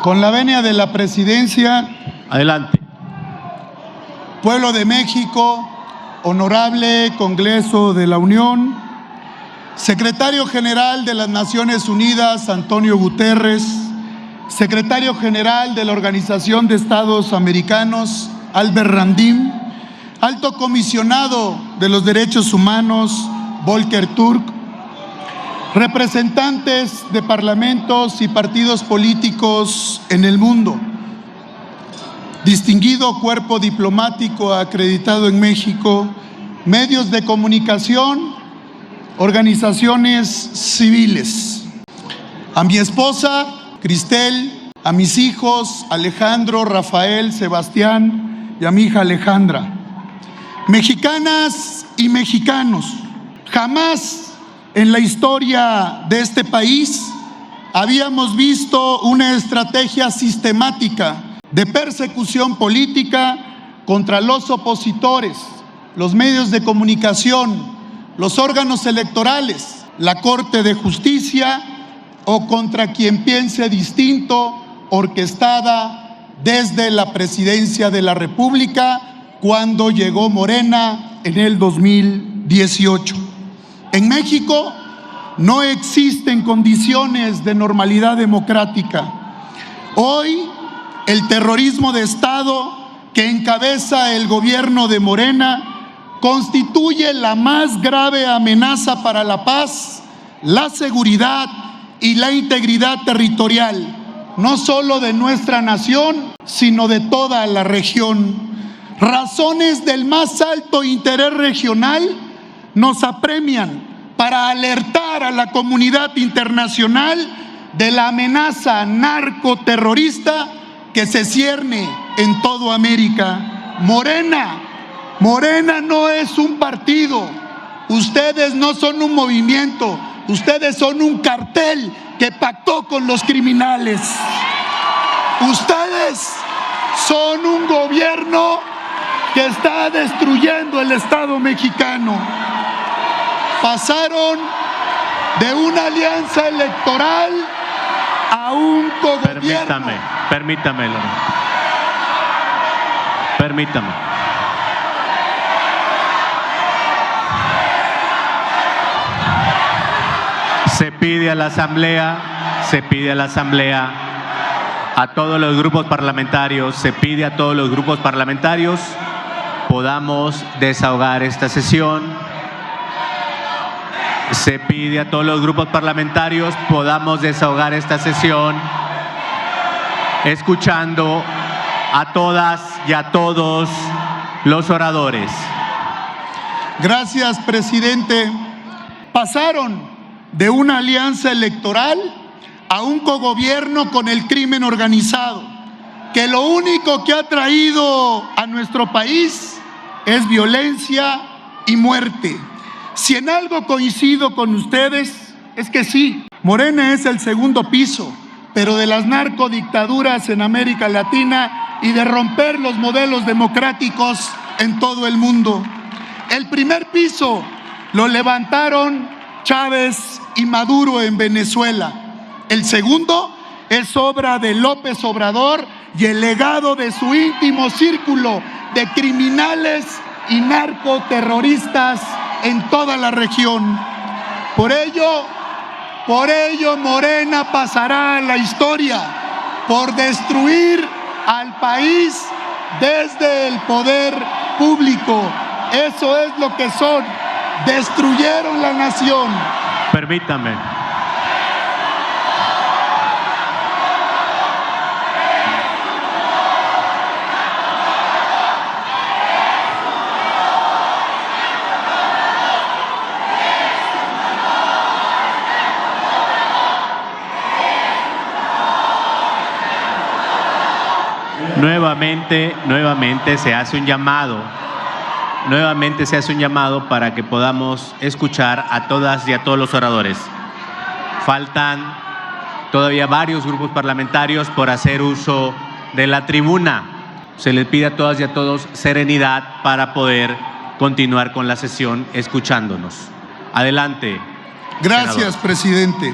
Con la venia de la presidencia. Adelante. Pueblo de México, honorable Congreso de la Unión, Secretario General de las Naciones Unidas, Antonio Guterres, Secretario General de la Organización de Estados Americanos, Albert Ramdin, Alto Comisionado de los Derechos Humanos, Volker Turk, representantes de parlamentos y partidos políticos en el mundo, distinguido cuerpo diplomático acreditado en México, medios de comunicación, organizaciones civiles, a mi esposa Cristel, a mis hijos Alejandro, Rafael, Sebastián y a mi hija Alejandra. Mexicanas y mexicanos, jamás en la historia de este país habíamos visto una estrategia sistemática de persecución política contra los opositores, los medios de comunicación, los órganos electorales, la Corte de Justicia o contra quien piense distinto, orquestada desde la Presidencia de la República cuando llegó Morena en el 2018. En México no existen condiciones de normalidad democrática. Hoy, el terrorismo de Estado que encabeza el gobierno de Morena constituye la más grave amenaza para la paz, la seguridad y la integridad territorial, no solo de nuestra nación, sino de toda la región. Razones del más alto interés regional nos apremian para alertar a la comunidad internacional de la amenaza narcoterrorista que se cierne en toda América. Morena no es un partido, ustedes no son un movimiento, ustedes son un cartel que pactó con los criminales. Ustedes son un gobierno que está destruyendo el Estado mexicano. Pasaron de una alianza electoral a un cogobierno. Permítame. Se pide a la Asamblea, a todos los grupos parlamentarios, podamos desahogar esta sesión. Se pide a todos los grupos parlamentarios podamos desahogar esta sesión, escuchando a todas y a todos los oradores. Gracias, presidente. Pasaron de una alianza electoral a un cogobierno con el crimen organizado, que lo único que ha traído a nuestro país es violencia y muerte. Si en algo coincido con ustedes, es que sí, Morena es el segundo piso, pero de las narcodictaduras en América Latina y de romper los modelos democráticos en todo el mundo. El primer piso lo levantaron Chávez y Maduro en Venezuela. El segundo es obra de López Obrador y el legado de su íntimo círculo de criminales y narcoterroristas en toda la región. Por ello Morena pasará a la historia por destruir al país desde el poder público. Eso es lo que son. Destruyeron la nación. Permítame. Nuevamente se hace un llamado. Para que podamos escuchar a todas y a todos los oradores. Faltan todavía varios grupos parlamentarios por hacer uso de la tribuna. Se les pide a todas y a todos serenidad para poder continuar con la sesión escuchándonos. Adelante. Gracias, senador. Presidente.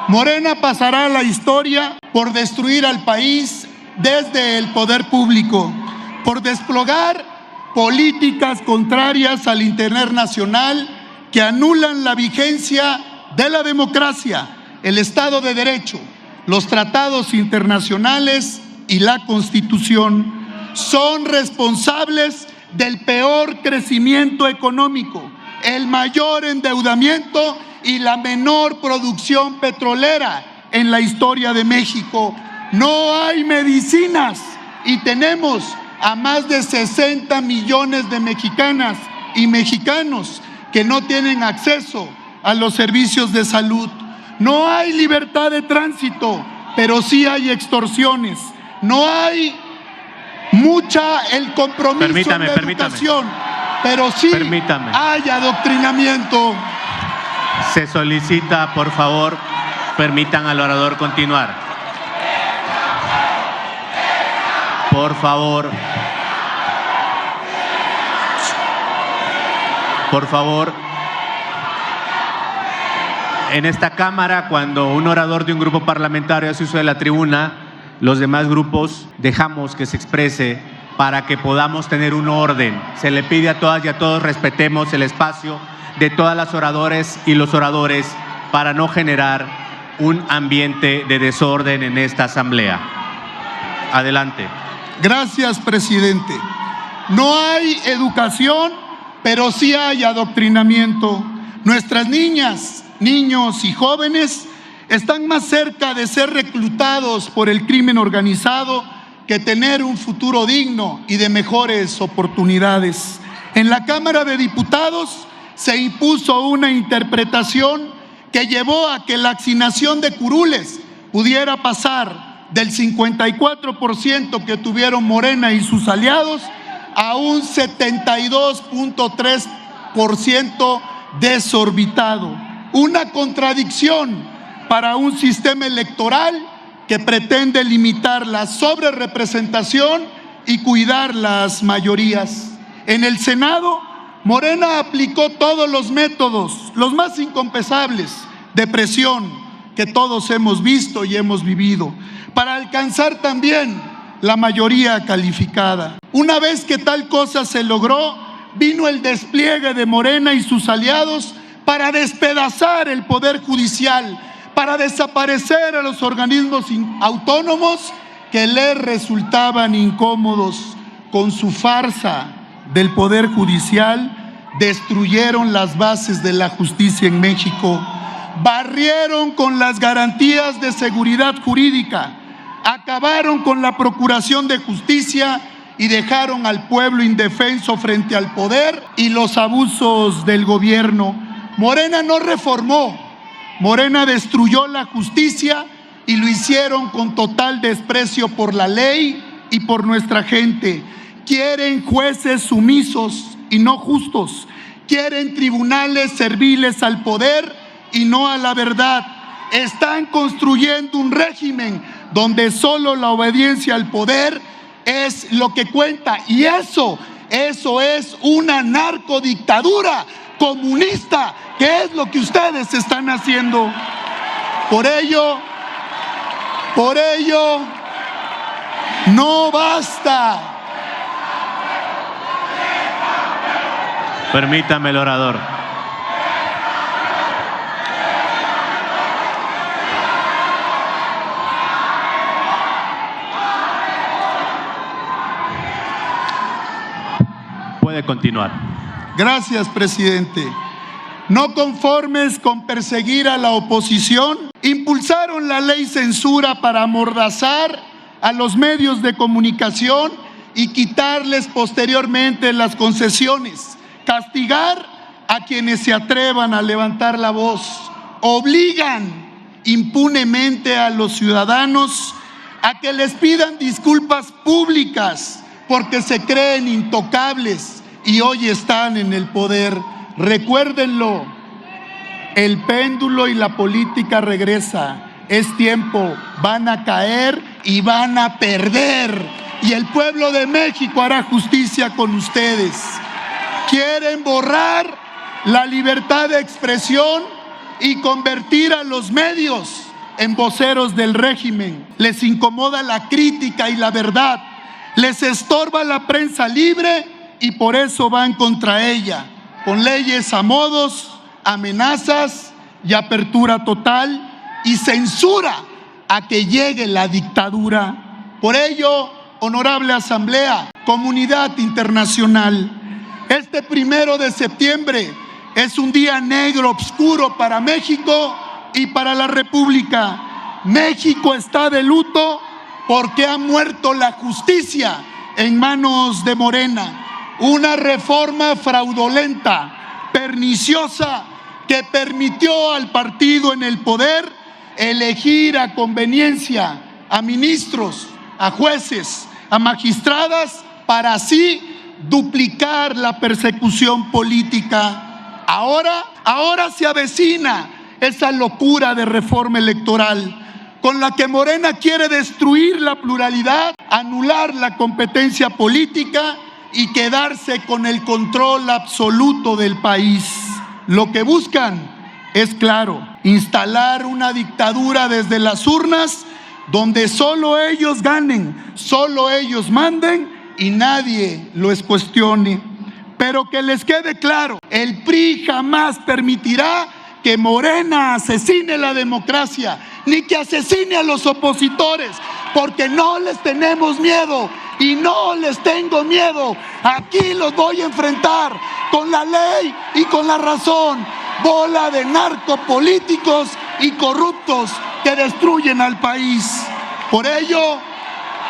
Morena pasará a la historia por destruir al país desde el poder público, por desplegar políticas contrarias al interés nacional que anulan la vigencia de la democracia, el Estado de Derecho, los tratados internacionales y la Constitución. Son responsables del peor crecimiento económico, el mayor endeudamiento y la menor producción petrolera en la historia de México. No hay medicinas y tenemos a más de 60 millones de mexicanas y mexicanos que no tienen acceso a los servicios de salud. No hay libertad de tránsito, pero sí hay extorsiones. No hay el compromiso en la educación, pero sí hay adoctrinamiento. Se solicita, por favor, permitan al orador continuar. Por favor. Por favor. En esta Cámara, cuando un orador de un grupo parlamentario hace uso de la tribuna, los demás grupos dejamos que se exprese para que podamos tener un orden. Se le pide a todas y a todos respetemos el espacio de todas las oradoras y los oradores para no generar un ambiente de desorden en esta asamblea. Adelante. Gracias, presidente. No hay educación, pero sí hay adoctrinamiento. Nuestras niñas, niños y jóvenes están más cerca de ser reclutados por el crimen organizado que tener un futuro digno y de mejores oportunidades. En la Cámara de Diputados se impuso una interpretación que llevó a que la asignación de curules pudiera pasar del 54% que tuvieron Morena y sus aliados a un 72.3% desorbitado. Una contradicción para un sistema electoral que pretende limitar la sobrerepresentación y cuidar las mayorías. En el Senado, Morena aplicó todos los métodos, los más inconpensables, de presión que todos hemos visto y hemos vivido, para alcanzar también la mayoría calificada. Una vez que tal cosa se logró, vino el despliegue de Morena y sus aliados para despedazar el Poder Judicial, para desaparecer a los organismos autónomos que les resultaban incómodos. Con su farsa del Poder Judicial, destruyeron las bases de la justicia en México, barrieron con las garantías de seguridad jurídica, acabaron con la Procuración de Justicia y dejaron al pueblo indefenso frente al poder y los abusos del gobierno. Morena no reformó, Morena destruyó la justicia y lo hicieron con total desprecio por la ley y por nuestra gente. Quieren jueces sumisos y no justos. Quieren tribunales serviles al poder y no a la verdad. Están construyendo un régimen donde solo la obediencia al poder es lo que cuenta. Y eso es una narcodictadura comunista, que es lo que ustedes están haciendo. Por ello, no basta. Permítame el orador. Puede continuar. Gracias, presidente. No conformes con perseguir a la oposición, impulsaron la ley censura para amordazar a los medios de comunicación y quitarles posteriormente las concesiones, castigar a quienes se atrevan a levantar la voz, obligan impunemente a los ciudadanos a que les pidan disculpas públicas porque se creen intocables y hoy están en el poder. Recuérdenlo, el péndulo y la política regresa. Es tiempo, van a caer y van a perder. Y el pueblo de México hará justicia con ustedes. Quieren borrar la libertad de expresión y convertir a los medios en voceros del régimen, les incomoda la crítica y la verdad, les estorba la prensa libre y por eso van contra ella, con leyes a modos, amenazas y apertura total y censura a que llegue la dictadura. Por ello, honorable Asamblea, comunidad internacional, este 1 de septiembre es un día negro, oscuro para México y para la República. México está de luto porque ha muerto la justicia en manos de Morena. Una reforma fraudulenta, perniciosa, que permitió al partido en el poder elegir a conveniencia a ministros, a jueces, a magistradas, para así duplicar la persecución política. Ahora se avecina esa locura de reforma electoral con la que Morena quiere destruir la pluralidad, anular la competencia política y quedarse con el control absoluto del país. Lo que buscan es claro, instalar una dictadura desde las urnas donde solo ellos ganen, solo ellos manden y nadie los cuestione. Pero que les quede claro, el PRI jamás permitirá que Morena asesine la democracia, ni que asesine a los opositores, porque no les tenemos miedo y no les tengo miedo. Aquí los voy a enfrentar con la ley y con la razón. Bola de narcopolíticos y corruptos que destruyen al país. Por ello,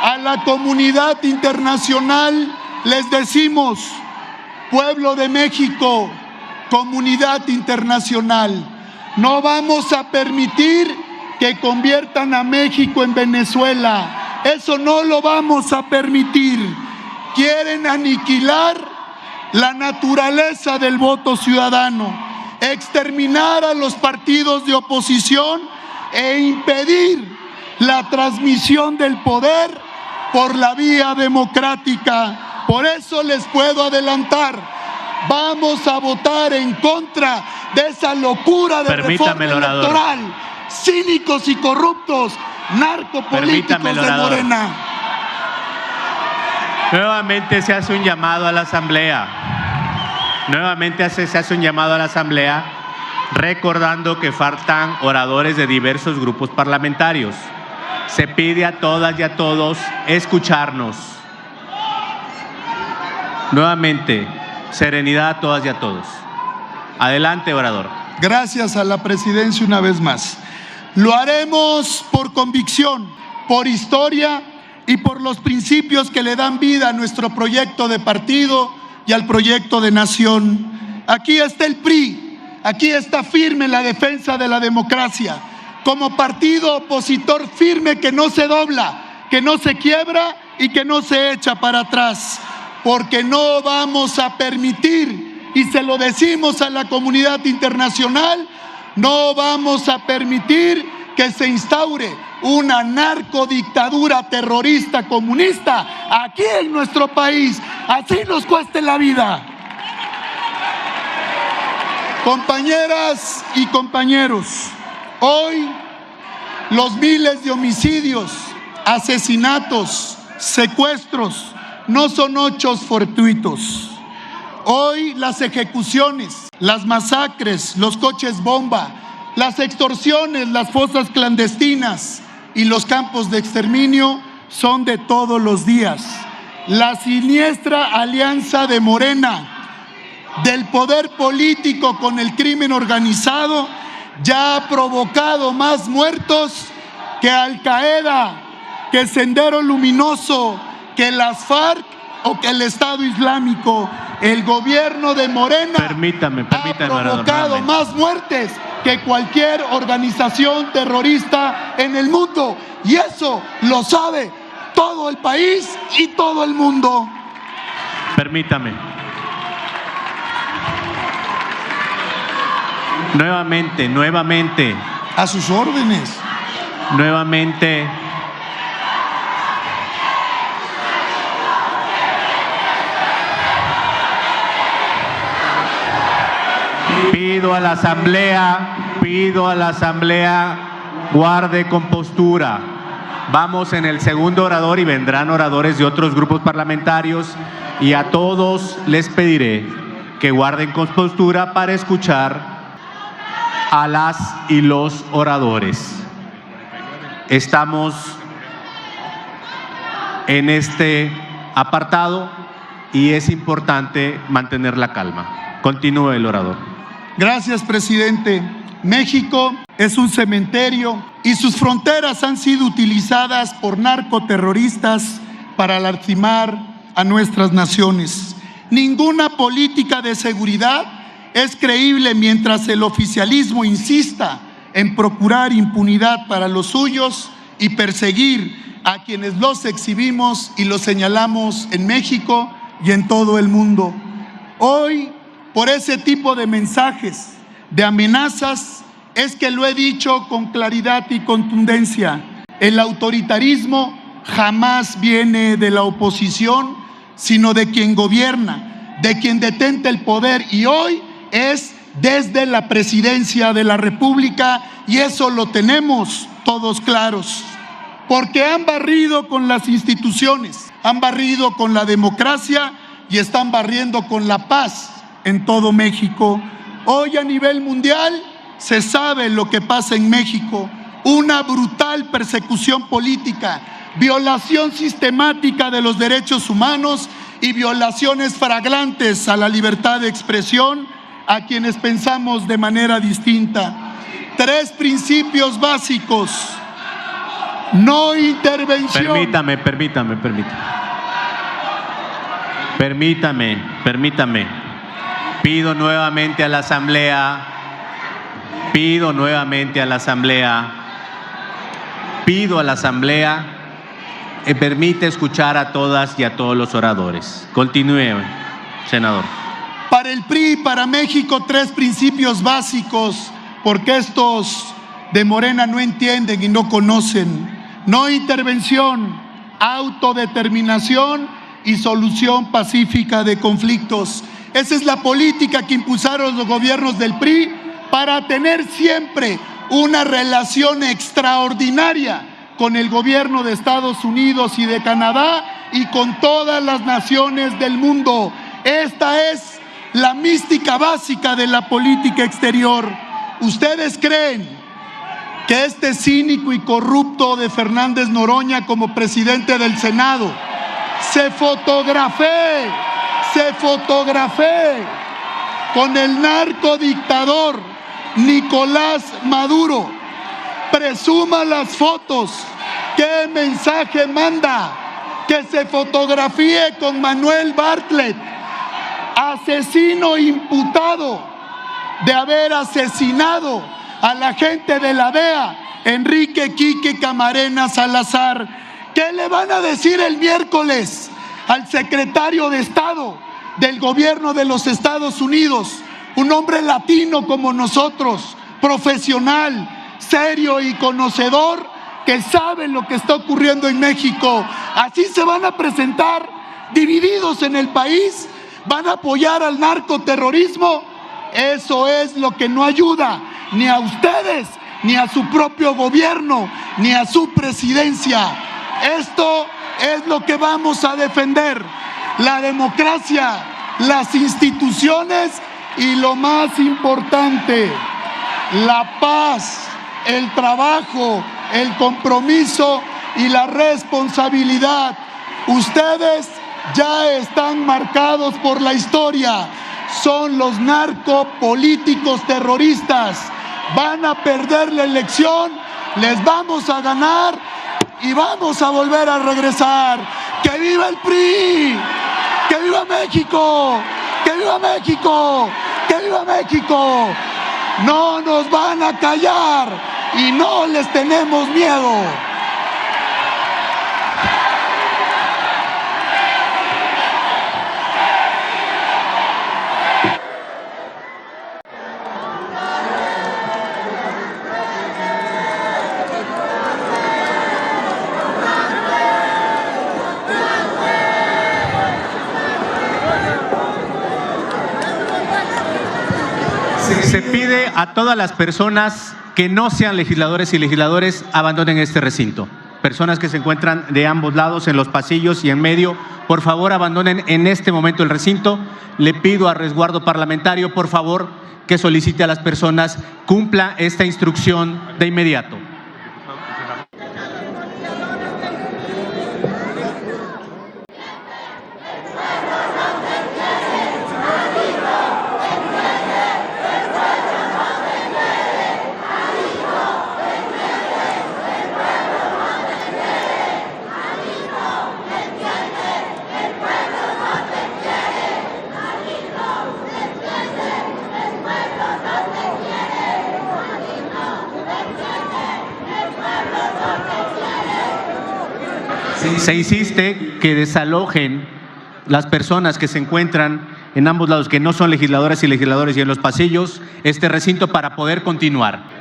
a la comunidad internacional les decimos: pueblo de México, comunidad internacional, no vamos a permitir que conviertan a México en Venezuela. Eso no lo vamos a permitir. Quieren aniquilar la naturaleza del voto ciudadano, exterminar a los partidos de oposición e impedir la transmisión del poder por la vía democrática. Por eso les puedo adelantar, vamos a votar en contra de esa locura de reforma electoral. Cínicos y corruptos, narcopolíticos de Morena. Nuevamente se hace un llamado a la Asamblea. Se hace un llamado a la Asamblea, recordando que faltan oradores de diversos grupos parlamentarios. Se pide a todas y a todos escucharnos. Nuevamente, serenidad a todas y a todos. Adelante, orador. Gracias a la presidencia una vez más. Lo haremos por convicción, por historia y por los principios que le dan vida a nuestro proyecto de partido y al proyecto de nación. Aquí está el PRI, aquí está firme la defensa de la democracia, como partido opositor firme que no se dobla, que no se quiebra y que no se echa para atrás, porque no vamos a permitir, y se lo decimos a la comunidad internacional, no vamos a permitir que se instaure una narcodictadura terrorista comunista aquí en nuestro país, así nos cueste la vida. Compañeras y compañeros, hoy los miles de homicidios, asesinatos, secuestros no son hechos fortuitos. Hoy las ejecuciones, las masacres, los coches bomba, las extorsiones, las fosas clandestinas y los campos de exterminio son de todos los días. La siniestra alianza de Morena, del poder político con el crimen organizado, ya ha provocado más muertos que Al Qaeda, que Sendero Luminoso, que las FARC o que el Estado Islámico. El gobierno de Morena ha provocado más muertes que cualquier organización terrorista en el mundo. Y eso lo sabe todo el país y todo el mundo. Permítame. Nuevamente. A sus órdenes. Nuevamente. Pido a la Asamblea guarde compostura. Vamos en el segundo orador y vendrán oradores de otros grupos parlamentarios y a todos les pediré que guarden compostura para escuchar a las y los oradores. Estamos en este apartado y es importante mantener la calma. Continúe el orador. Gracias, presidente. México es un cementerio y sus fronteras han sido utilizadas por narcoterroristas para lastimar a nuestras naciones. Ninguna política de seguridad es creíble mientras el oficialismo insista en procurar impunidad para los suyos y perseguir a quienes los exhibimos y los señalamos en México y en todo el mundo. Hoy, por ese tipo de mensajes, de amenazas, es que lo he dicho con claridad y contundencia. El autoritarismo jamás viene de la oposición, sino de quien gobierna, de quien detenta el poder, y hoy es desde la presidencia de la República, y eso lo tenemos todos claros, porque han barrido con las instituciones, han barrido con la democracia y están barriendo con la paz en todo México. Hoy a nivel mundial se sabe lo que pasa en México: una brutal persecución política, violación sistemática de los derechos humanos y violaciones flagrantes a la libertad de expresión a quienes pensamos de manera distinta. 3 principios básicos: no intervención. Permítame. Pido nuevamente a la Asamblea, permite escuchar a todas y a todos los oradores. Continúe, senador. Para el PRI y para México, 3 principios básicos, porque estos de Morena no entienden y no conocen: no intervención, autodeterminación y solución pacífica de conflictos. Esa es la política que impulsaron los gobiernos del PRI para tener siempre una relación extraordinaria con el gobierno de Estados Unidos y de Canadá y con todas las naciones del mundo. Esta es la mística básica de la política exterior. ¿Ustedes creen que este cínico y corrupto de Fernández Noroña como presidente del Senado se fotografee con el narcodictador Nicolás Maduro, presuma las fotos? ¿Qué mensaje manda? Que se fotografíe con Manuel Bartlett, asesino imputado de haber asesinado a la gente de la DEA, Enrique Quique Camarena Salazar. ¿Qué le van a decir el miércoles al secretario de Estado del gobierno de los Estados Unidos? Un hombre latino como nosotros, profesional, serio y conocedor, que sabe lo que está ocurriendo en México. Así se van a presentar, divididos en el país, van a apoyar al narcoterrorismo. Eso es lo que no ayuda ni a ustedes, ni a su propio gobierno, ni a su presidencia. Esto es lo que vamos a defender: la democracia, las instituciones y, lo más importante, la paz, el trabajo, el compromiso y la responsabilidad. Ustedes ya están marcados por la historia. Son los narcopolíticos terroristas. Van a perder la elección, les vamos a ganar y vamos a volver a regresar. ¡Que viva el PRI! ¡Que viva México! ¡Que viva México! ¡Que viva México! No nos van a callar y no les tenemos miedo. Se pide a todas las personas que no sean legisladores y legisladores abandonen este recinto. Personas que se encuentran de ambos lados, en los pasillos y en medio, por favor abandonen en este momento el recinto. Le pido a resguardo parlamentario, por favor, que solicite a las personas cumpla esta instrucción de inmediato. Se insiste que desalojen las personas que se encuentran en ambos lados, que no son legisladoras y legisladores, y en los pasillos, este recinto, para poder continuar.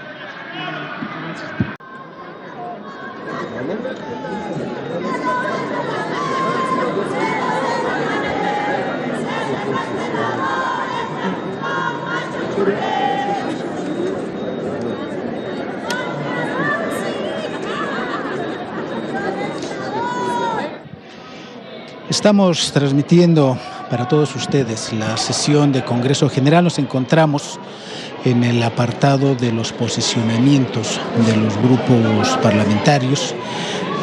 Estamos transmitiendo para todos ustedes la sesión de Congreso General. Nos encontramos en el apartado de los posicionamientos de los grupos parlamentarios.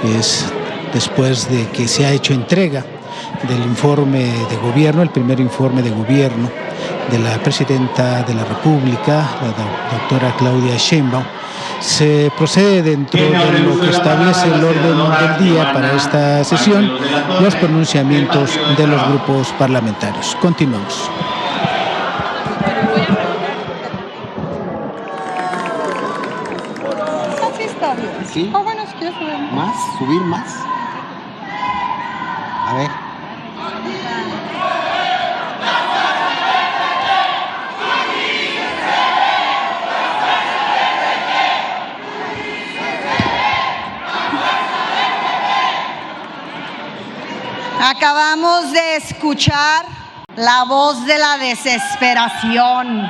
Es después de que se ha hecho entrega del informe de gobierno, el primer informe de gobierno de la Presidenta de la República, la doctora Claudia Sheinbaum. Se procede dentro de lo que establece el orden del día para esta sesión, los pronunciamientos de los grupos parlamentarios. Continuamos. Así está bien. ¿Sí? Ah, bueno, si quieres subir más. ¿Más? ¿Subir más? A ver. Acabamos de escuchar la voz de la desesperación,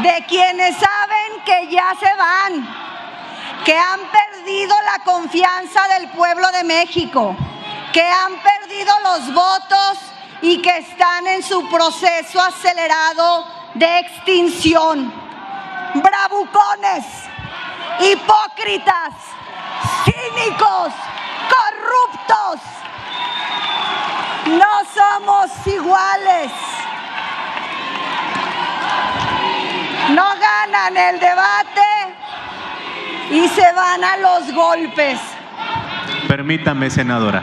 de quienes saben que ya se van, que han perdido la confianza del pueblo de México, que han perdido los votos y que están en su proceso acelerado de extinción. Bravucones, hipócritas, cínicos, corruptos. No somos iguales. No ganan el debate y se van a los golpes. Permítame, senadora.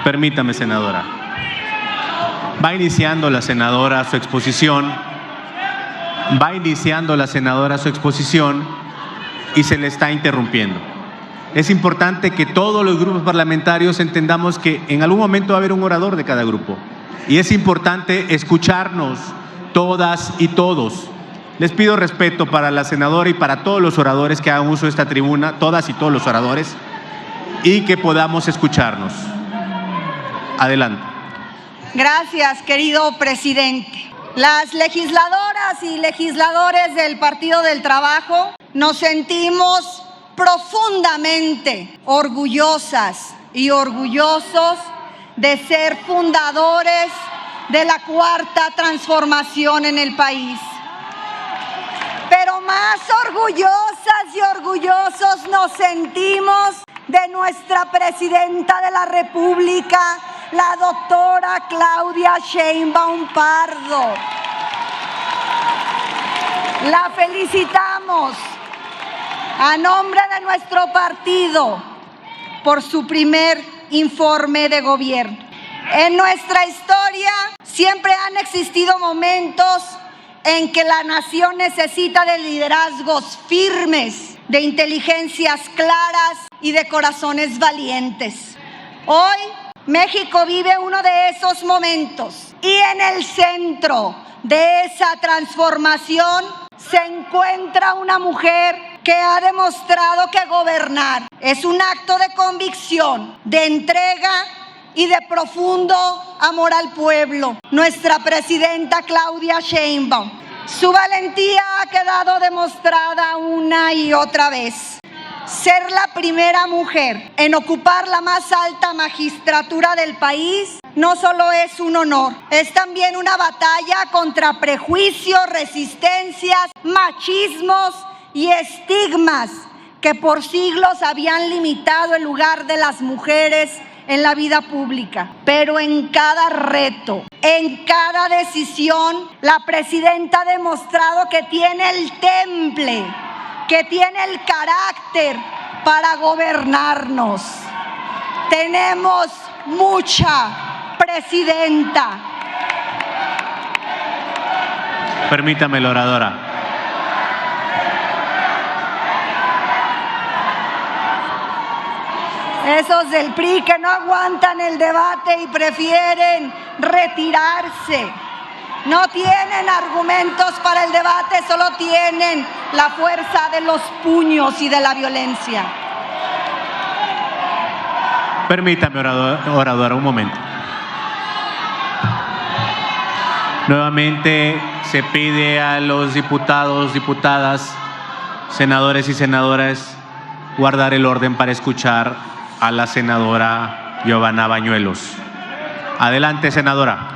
Permítame, senadora. Va iniciando la senadora su exposición. Va iniciando la senadora su exposición y se le está interrumpiendo. Es importante que todos los grupos parlamentarios entendamos que en algún momento va a haber un orador de cada grupo. Y es importante escucharnos todas y todos. Les pido respeto para la senadora y para todos los oradores que hagan uso de esta tribuna, todas y todos los oradores, y que podamos escucharnos. Adelante. Gracias, querido presidente. Las legisladoras y legisladores del Partido del Trabajo nos sentimos profundamente orgullosas y orgullosos de ser fundadores de la Cuarta Transformación en el país. Pero más orgullosas y orgullosos nos sentimos de nuestra Presidenta de la República, la doctora Claudia Sheinbaum Pardo. La felicitamos a nombre de nuestro partido por su primer informe de gobierno. En nuestra historia siempre han existido momentos en que la nación necesita de liderazgos firmes, de inteligencias claras y de corazones valientes. Hoy México vive uno de esos momentos y en el centro de esa transformación se encuentra una mujer que ha demostrado que gobernar es un acto de convicción, de entrega y de profundo amor al pueblo. Nuestra presidenta Claudia Sheinbaum. Su valentía ha quedado demostrada una y otra vez. Ser la primera mujer en ocupar la más alta magistratura del país no solo es un honor, es también una batalla contra prejuicios, resistencias, machismos y estigmas que por siglos habían limitado el lugar de las mujeres en la vida pública. Pero en cada reto, en cada decisión, la presidenta ha demostrado que tiene el temple, que tiene el carácter para gobernarnos. Tenemos mucha presidenta. Permítame, oradora. Esos del PRI que no aguantan el debate y prefieren retirarse. No tienen argumentos para el debate, solo tienen la fuerza de los puños y de la violencia. Permítame, oradora, un momento. Nuevamente se pide a los diputados, diputadas, senadores y senadoras guardar el orden para escuchar a la senadora Giovanna Bañuelos. Adelante, senadora.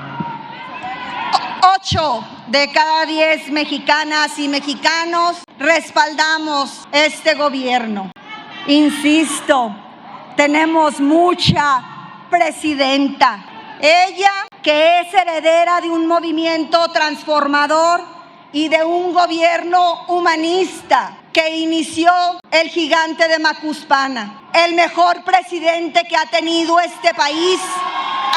8 de cada 10 mexicanas y mexicanos respaldamos este gobierno. Insisto, tenemos mucha presidenta. Ella, que es heredera de un movimiento transformador y de un gobierno humanista que inició el gigante de Macuspana. El mejor presidente que ha tenido este país,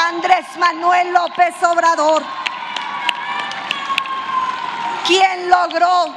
Andrés Manuel López Obrador, quien logró,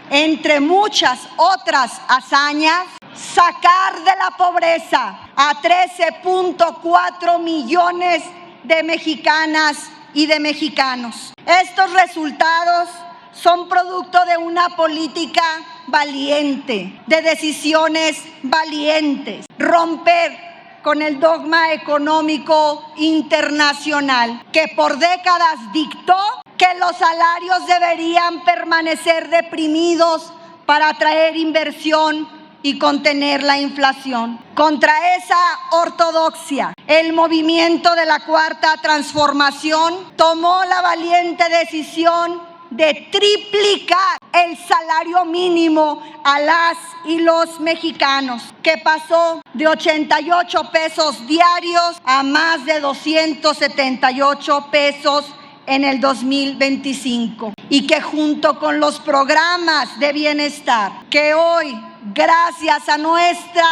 entre muchas otras hazañas, sacar de la pobreza a 13.4 millones de mexicanas y de mexicanos. Estos resultados son producto de una política valiente, de decisiones valientes. Romper con el dogma económico internacional que por décadas dictó que los salarios deberían permanecer deprimidos para atraer inversión y contener la inflación. Contra esa ortodoxia, el movimiento de la Cuarta Transformación tomó la valiente decisión de triplicar el salario mínimo a las y los mexicanos, que pasó de 88 pesos diarios a más de 278 pesos en el 2025, y que junto con los programas de bienestar que hoy, gracias a nuestra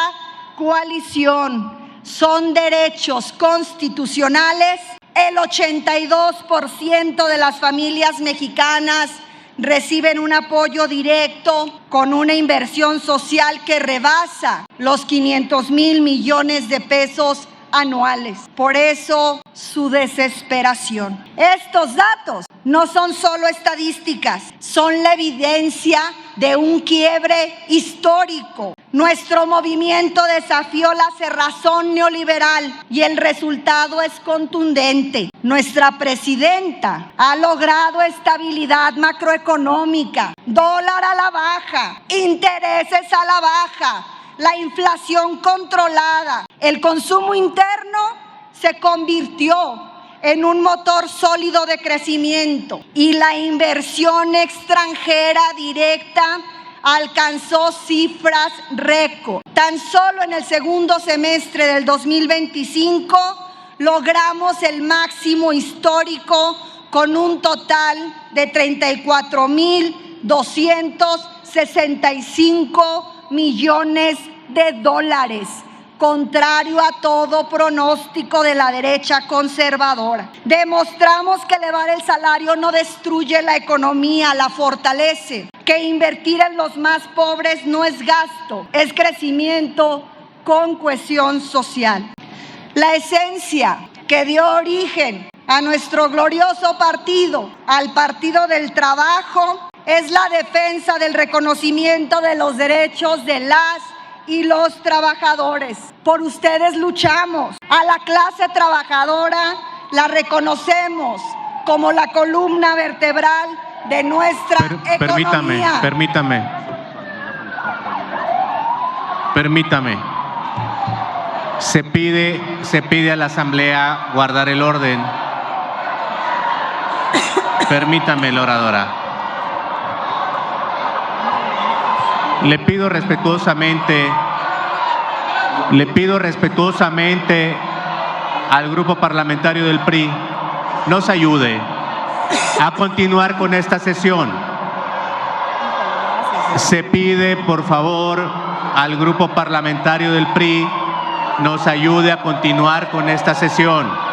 coalición, son derechos constitucionales, el 82% de las familias mexicanas reciben un apoyo directo con una inversión social que rebasa los 500,000 millones de pesos anuales. Por eso su desesperación. Estos datos no son solo estadísticas, son la evidencia de un quiebre histórico. Nuestro movimiento desafió la cerrazón neoliberal y el resultado es contundente. Nuestra presidenta ha logrado estabilidad macroeconómica, dólar a la baja, intereses a la baja, la inflación controlada. El consumo interno se convirtió en un motor sólido de crecimiento y la inversión extranjera directa alcanzó cifras récord. Tan solo en el segundo semestre del 2025 logramos el máximo histórico con un total de 34,265 millones de dólares, contrario a todo pronóstico de la derecha conservadora. Demostramos que elevar el salario no destruye la economía, la fortalece, que invertir en los más pobres no es gasto, es crecimiento con cohesión social. La esencia que dio origen a nuestro glorioso partido, al Partido del Trabajo, es la defensa del reconocimiento de los derechos de las y los trabajadores. Por ustedes luchamos. A la clase trabajadora la reconocemos como la columna vertebral de nuestra economía. Permítame. Se pide a la Asamblea guardar el orden. Permítame, la oradora. Le pido respetuosamente al grupo parlamentario del PRI nos ayude a continuar con esta sesión. Se pide, por favor, al grupo parlamentario del PRI nos ayude a continuar con esta sesión.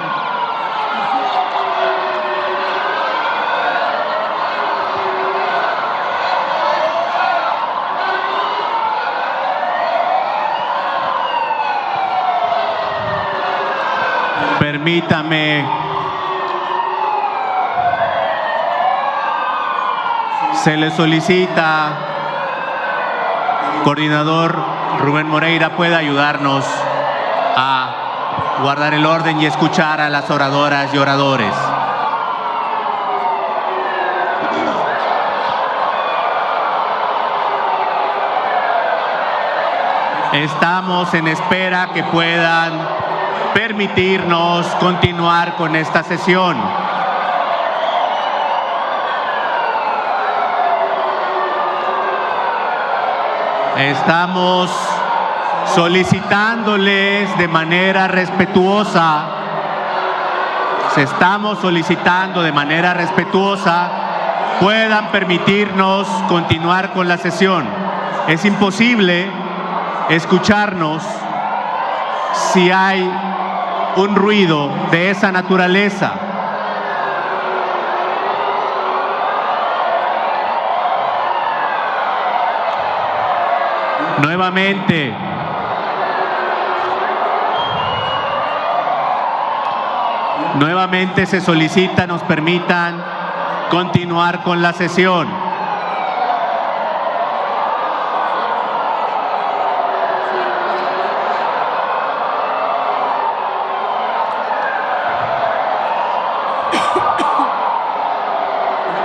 Permítame. Se le solicita, coordinador Rubén Moreira, pueda ayudarnos a guardar el orden y escuchar a las oradoras y oradores. Estamos en espera que puedan permitirnos continuar con esta sesión. Estamos solicitándoles de manera respetuosa, puedan permitirnos continuar con la sesión. Es imposible escucharnos si hay un ruido de esa naturaleza. Nuevamente se solicita nos permitan continuar con la sesión.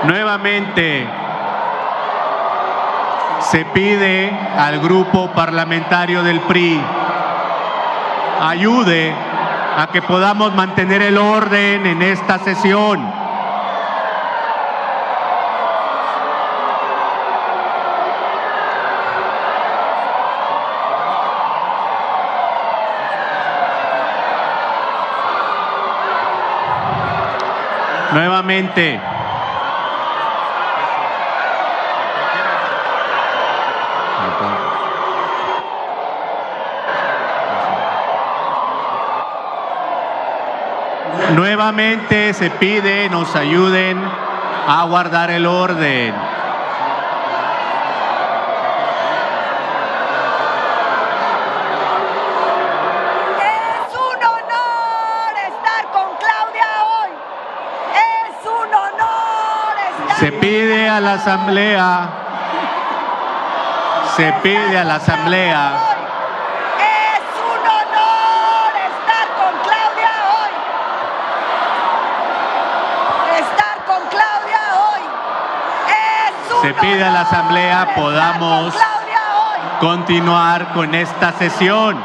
Nuevamente se pide al grupo parlamentario del PRI ayude a que podamos mantener el orden en esta sesión. Nuevamente. Nuevamente se pide nos ayuden a guardar el orden. Es un honor estar con Claudia hoy. Es un honor estar. Se pide a la Asamblea. Se pide a la Asamblea podamos continuar con esta sesión.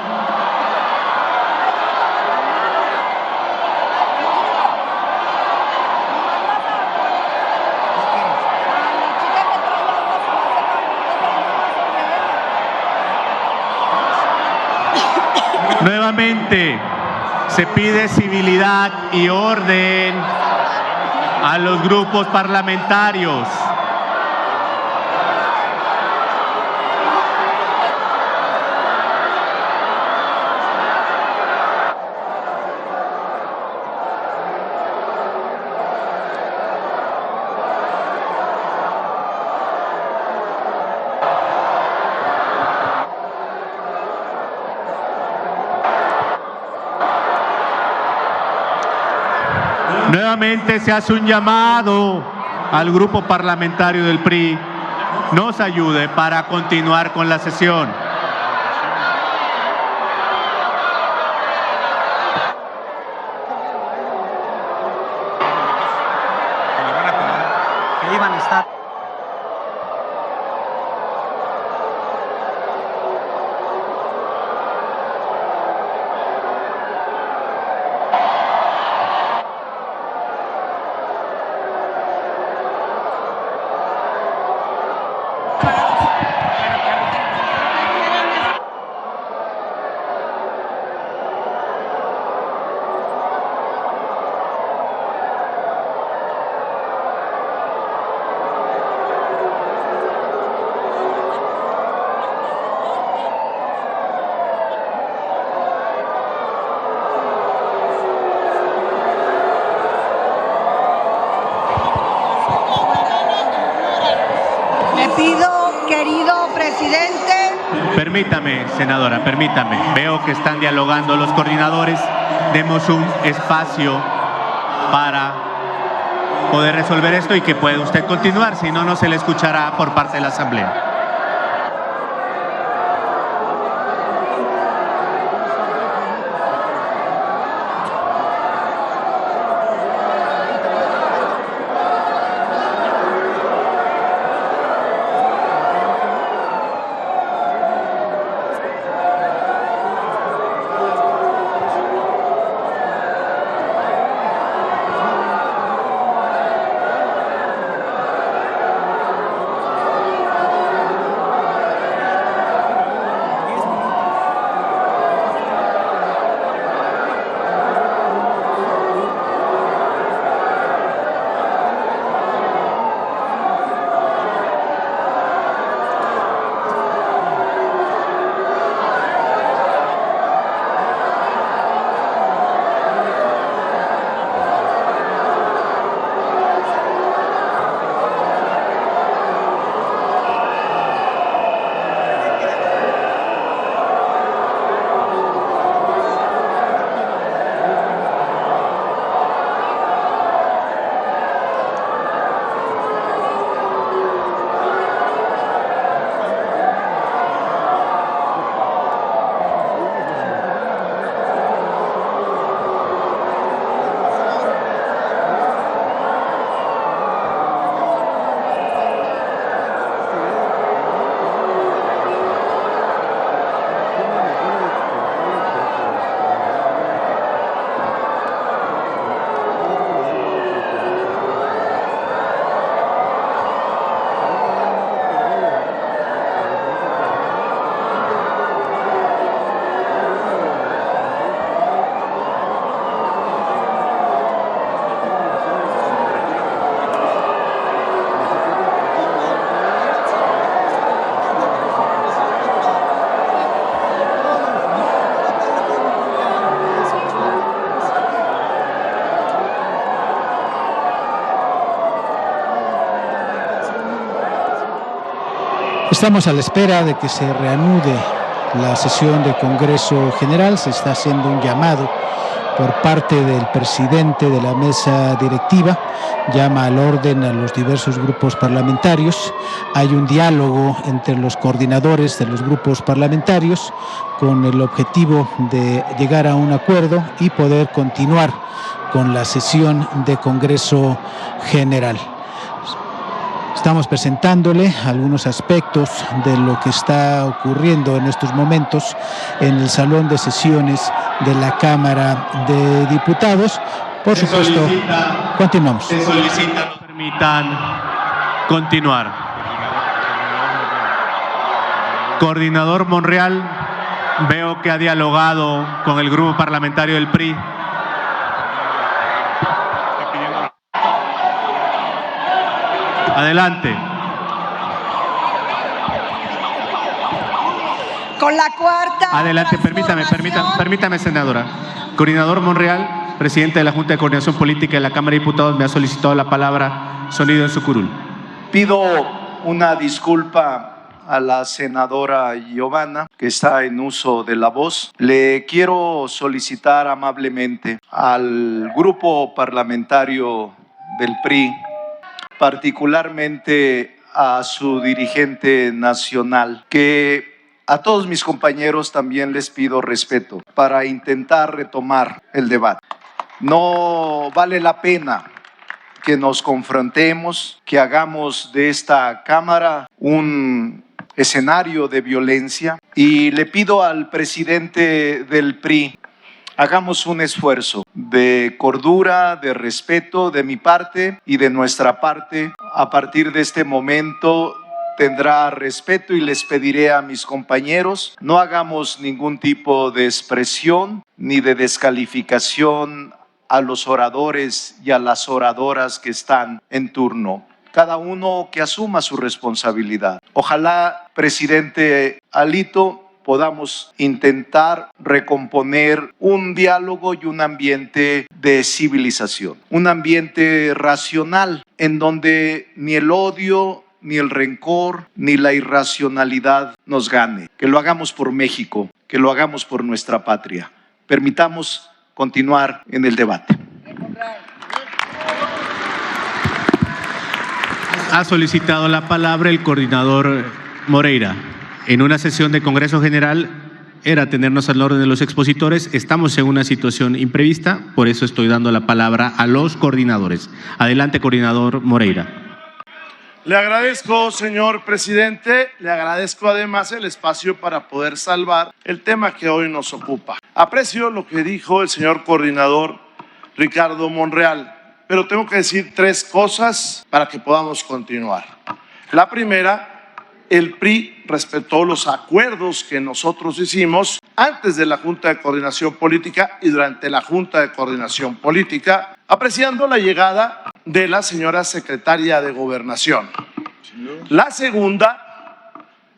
Nuevamente se pide civilidad y orden a los grupos parlamentarios. Nuevamente se hace un llamado al grupo parlamentario del PRI, nos ayude para continuar con la sesión. Ahí van a estar. Le pido, querido presidente. Permítame, senadora, permítame. Veo que están dialogando los coordinadores. Demos un espacio para poder resolver esto y que pueda usted continuar, si no, no se le escuchará por parte de la Asamblea. Estamos a la espera de que se reanude la sesión de Congreso General. Se está haciendo un llamado por parte del presidente de la mesa directiva, llama al orden a los diversos grupos parlamentarios. Hay un diálogo entre los coordinadores de los grupos parlamentarios con el objetivo de llegar a un acuerdo y poder continuar con la sesión de Congreso General. Estamos presentándole algunos aspectos de lo que está ocurriendo en estos momentos en el salón de sesiones de la Cámara de Diputados. Por supuesto, continuamos. Se solicita nos permitan continuar. Coordinador Monreal, veo que ha dialogado con el grupo parlamentario del PRI. Adelante. Con la cuarta. Adelante, permítame, senadora. Coordinador Monreal, presidente de la Junta de Coordinación Política de la Cámara de Diputados, me ha solicitado la palabra. Sonido en su curul. Pido una disculpa a la senadora Giovanna, que está en uso de la voz. Le quiero solicitar amablemente al grupo parlamentario del PRI, particularmente a su dirigente nacional, que a todos mis compañeros también les pido respeto para intentar retomar el debate. No vale la pena que nos confrontemos, que hagamos de esta Cámara un escenario de violencia. Y le pido al presidente del PRI, hagamos un esfuerzo de cordura, de respeto de mi parte y de nuestra parte. A partir de este momento tendrá respeto y les pediré a mis compañeros, no hagamos ningún tipo de expresión ni de descalificación a los oradores y a las oradoras que están en turno. Cada uno que asuma su responsabilidad. Ojalá, presidente Alito, podamos intentar recomponer un diálogo y un ambiente de civilización, un ambiente racional en donde ni el odio, ni el rencor, ni la irracionalidad nos gane. Que lo hagamos por México, que lo hagamos por nuestra patria. Permitamos continuar en el debate. Ha solicitado la palabra el coordinador Moreira. En una sesión de Congreso General era tenernos al orden de los expositores. Estamos en una situación imprevista, por eso estoy dando la palabra a los coordinadores. Adelante, coordinador Moreira. Le agradezco, señor presidente, le agradezco además el espacio para poder salvar el tema que hoy nos ocupa. Aprecio lo que dijo el señor coordinador Ricardo Monreal, pero tengo que decir 3 cosas para que podamos continuar. La primera, el PRI respetó los acuerdos que nosotros hicimos antes de la Junta de Coordinación Política y durante la Junta de Coordinación Política, apreciando la llegada de la señora secretaria de Gobernación. La segunda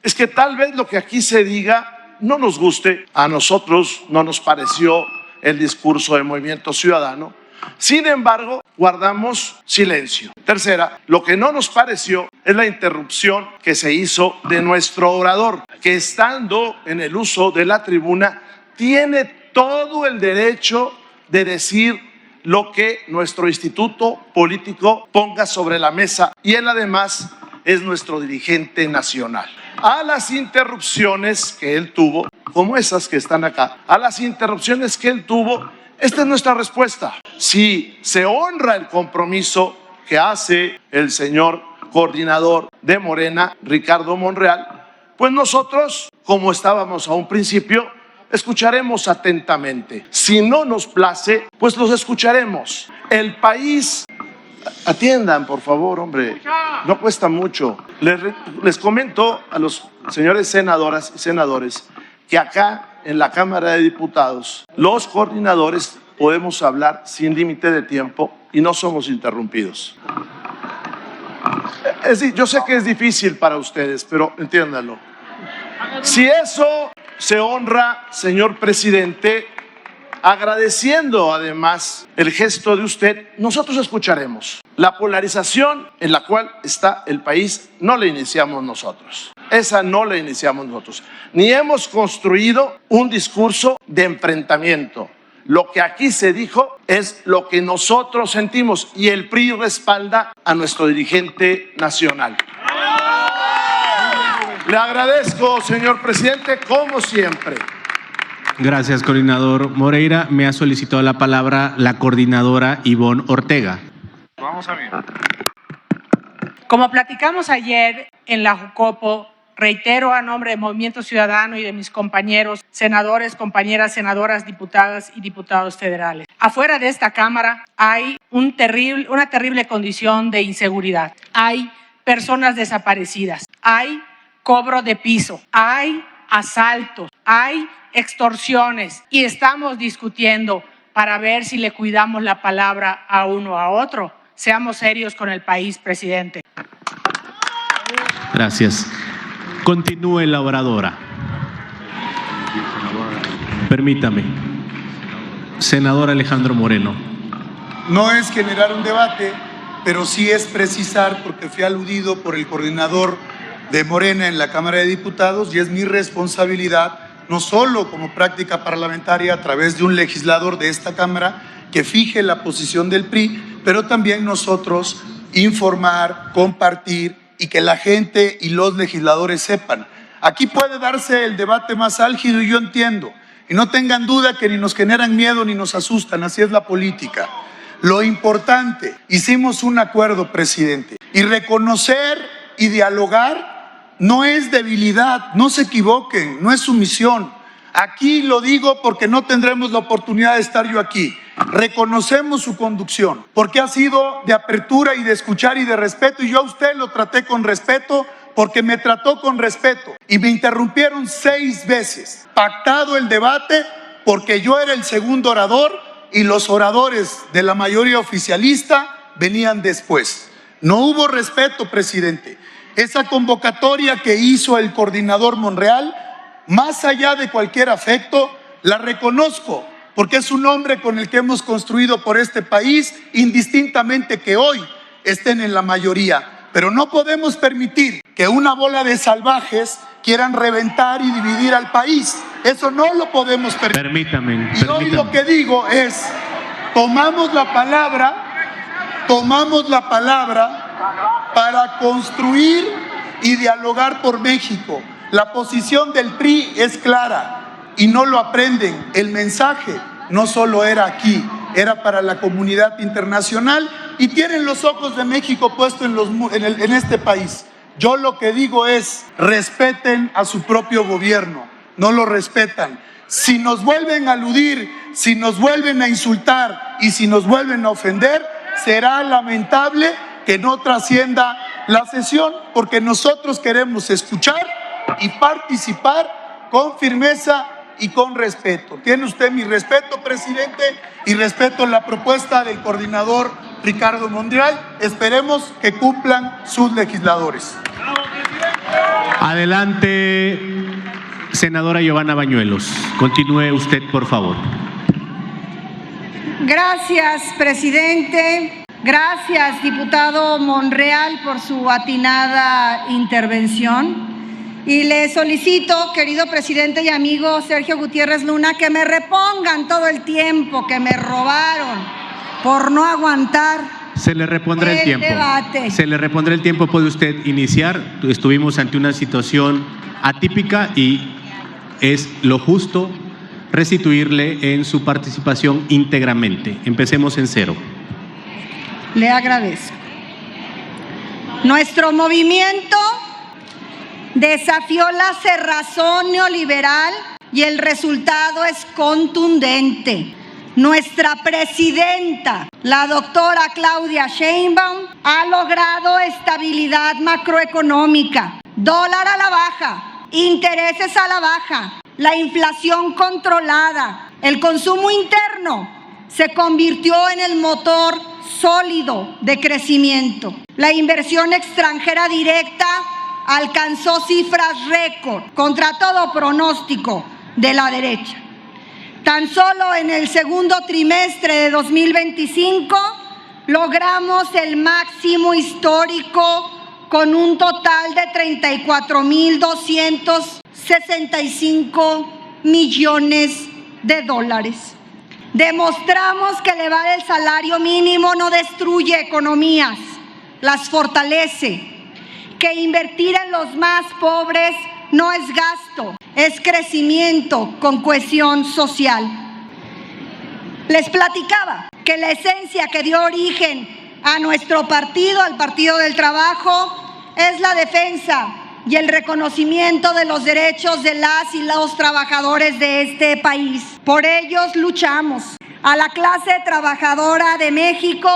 es que tal vez lo que aquí se diga no nos guste, a nosotros no nos pareció el discurso del Movimiento Ciudadano. Sin embargo, guardamos silencio. Tercera, lo que no nos pareció es la interrupción que se hizo de nuestro orador, que estando en el uso de la tribuna, tiene todo el derecho de decir lo que nuestro instituto político ponga sobre la mesa. Y él además es nuestro dirigente nacional. A las interrupciones que él tuvo, como esas que están acá, a las interrupciones que él tuvo, esta es nuestra respuesta. Si se honra el compromiso que hace el señor coordinador de Morena, Ricardo Monreal, pues nosotros, como estábamos a un principio, escucharemos atentamente. Si no nos place, pues los escucharemos. El país, atiendan por favor, hombre, no cuesta mucho. Les comento a los señores senadoras y senadores que acá en la Cámara de Diputados, los coordinadores podemos hablar sin límite de tiempo y no somos interrumpidos. Yo sé que es difícil para ustedes, pero entiéndanlo. Si eso se honra, señor presidente, agradeciendo además el gesto de usted, nosotros escucharemos. La polarización en la cual está el país no la iniciamos nosotros. Esa no la iniciamos nosotros. Ni hemos construido un discurso de enfrentamiento. Lo que aquí se dijo es lo que nosotros sentimos y el PRI respalda a nuestro dirigente nacional. Le agradezco, señor presidente, como siempre. Gracias, coordinador Moreira. Me ha solicitado la palabra la coordinadora Ivonne Ortega. Vamos a ver. Como platicamos ayer en la Jucopo, reitero a nombre del Movimiento Ciudadano y de mis compañeros senadores, compañeras senadoras, diputadas y diputados federales. Afuera de esta Cámara hay una terrible condición de inseguridad. Hay personas desaparecidas, hay cobro de piso, hay asaltos, hay extorsiones y estamos discutiendo para ver si le cuidamos la palabra a uno o a otro. Seamos serios con el país, presidente. Gracias. Continúe la oradora. Permítame. Senador Alejandro Moreno. No es generar un debate, pero sí es precisar, porque fui aludido por el coordinador de Morena en la Cámara de Diputados y es mi responsabilidad, no solo como práctica parlamentaria a través de un legislador de esta Cámara que fije la posición del PRI, pero también nosotros informar, compartir y que la gente y los legisladores sepan. Aquí puede darse el debate más álgido y yo entiendo. Y no tengan duda que ni nos generan miedo ni nos asustan, así es la política. Lo importante, hicimos un acuerdo, presidente, y reconocer y dialogar no es debilidad, no se equivoquen, no es sumisión. Aquí lo digo porque no tendremos la oportunidad de estar yo aquí. Reconocemos su conducción, porque ha sido de apertura y de escuchar y de respeto, y yo a usted lo traté con respeto porque me trató con respeto y me interrumpieron 6 veces. Pactado el debate porque yo era el segundo orador y los oradores de la mayoría oficialista venían después. No hubo respeto, presidente. Esa convocatoria que hizo el coordinador Monreal, más allá de cualquier afecto, la reconozco porque es un hombre con el que hemos construido por este país, indistintamente que hoy estén en la mayoría. Pero no podemos permitir que una bola de salvajes quieran reventar y dividir al país. Eso no lo podemos permitir. Permítame. Y hoy lo que digo es, tomamos la palabra para construir y dialogar por México. La posición del PRI es clara y no lo aprenden. El mensaje no solo era aquí, era para la comunidad internacional y tienen los ojos de México puestos en este país. Yo lo que digo es, respeten a su propio gobierno, no lo respetan. Si nos vuelven a aludir, si nos vuelven a insultar y si nos vuelven a ofender, será lamentable que no trascienda la sesión, porque nosotros queremos escuchar y participar con firmeza y con respeto. Tiene usted mi respeto, presidente, y respeto la propuesta del coordinador Ricardo Monreal. Esperemos que cumplan sus legisladores. Adelante, senadora Giovanna Bañuelos. Continúe usted, por favor. Gracias, presidente. Gracias, diputado Monreal, por su atinada intervención. Y le solicito, querido presidente y amigo Sergio Gutiérrez Luna, que me repongan todo el tiempo que me robaron por no aguantar. Se le repondrá el tiempo. Debate. Se le repondrá el tiempo. Puede usted iniciar. Estuvimos ante una situación atípica y es lo justo restituirle en su participación íntegramente. Empecemos en cero. Le agradezco. Nuestro movimiento desafió la cerrazón neoliberal y el resultado es contundente. Nuestra presidenta, la doctora Claudia Sheinbaum, ha logrado estabilidad macroeconómica, dólar a la baja, intereses a la baja, la inflación controlada, el consumo interno se convirtió en el motor sólido de crecimiento. La inversión extranjera directa alcanzó cifras récord contra todo pronóstico de la derecha. Tan solo en el segundo trimestre de 2025 logramos el máximo histórico con un total de 34.265 millones de dólares. Demostramos que elevar el salario mínimo no destruye economías, las fortalece. Que invertir en los más pobres no es gasto, es crecimiento con cohesión social. Les platicaba que la esencia que dio origen a nuestro partido, al Partido del Trabajo, es la defensa y el reconocimiento de los derechos de las y los trabajadores de este país. Por ellos luchamos. A la clase trabajadora de México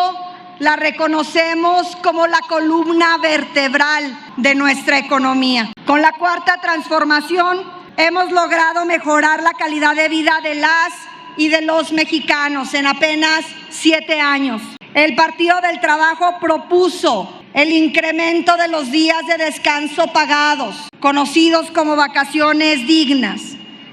la reconocemos como la columna vertebral de nuestra economía. Con la Cuarta Transformación hemos logrado mejorar la calidad de vida de las y de los mexicanos en apenas 7 años. El Partido del Trabajo propuso el incremento de los días de descanso pagados, conocidos como vacaciones dignas,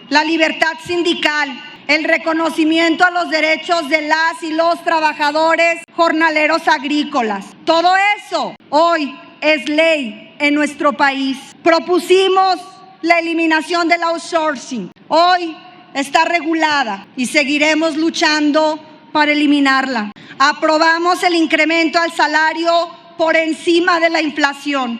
la libertad sindical, el reconocimiento a los derechos de las y los trabajadores jornaleros agrícolas. Todo eso hoy es ley en nuestro país. Propusimos la eliminación del outsourcing. Hoy está regulada y seguiremos luchando para eliminarla. Aprobamos el incremento al salario por encima de la inflación.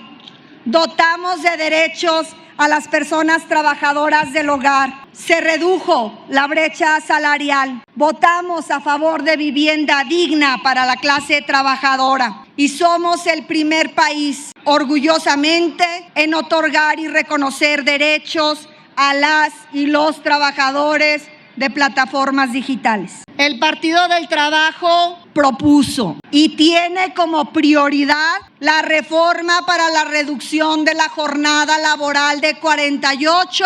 Dotamos de derechos a las personas trabajadoras del hogar. Se redujo la brecha salarial. Votamos a favor de vivienda digna para la clase trabajadora. Y somos el primer país, orgullosamente, en otorgar y reconocer derechos a las y los trabajadores de plataformas digitales. El Partido del Trabajo propuso y tiene como prioridad la reforma para la reducción de la jornada laboral de 48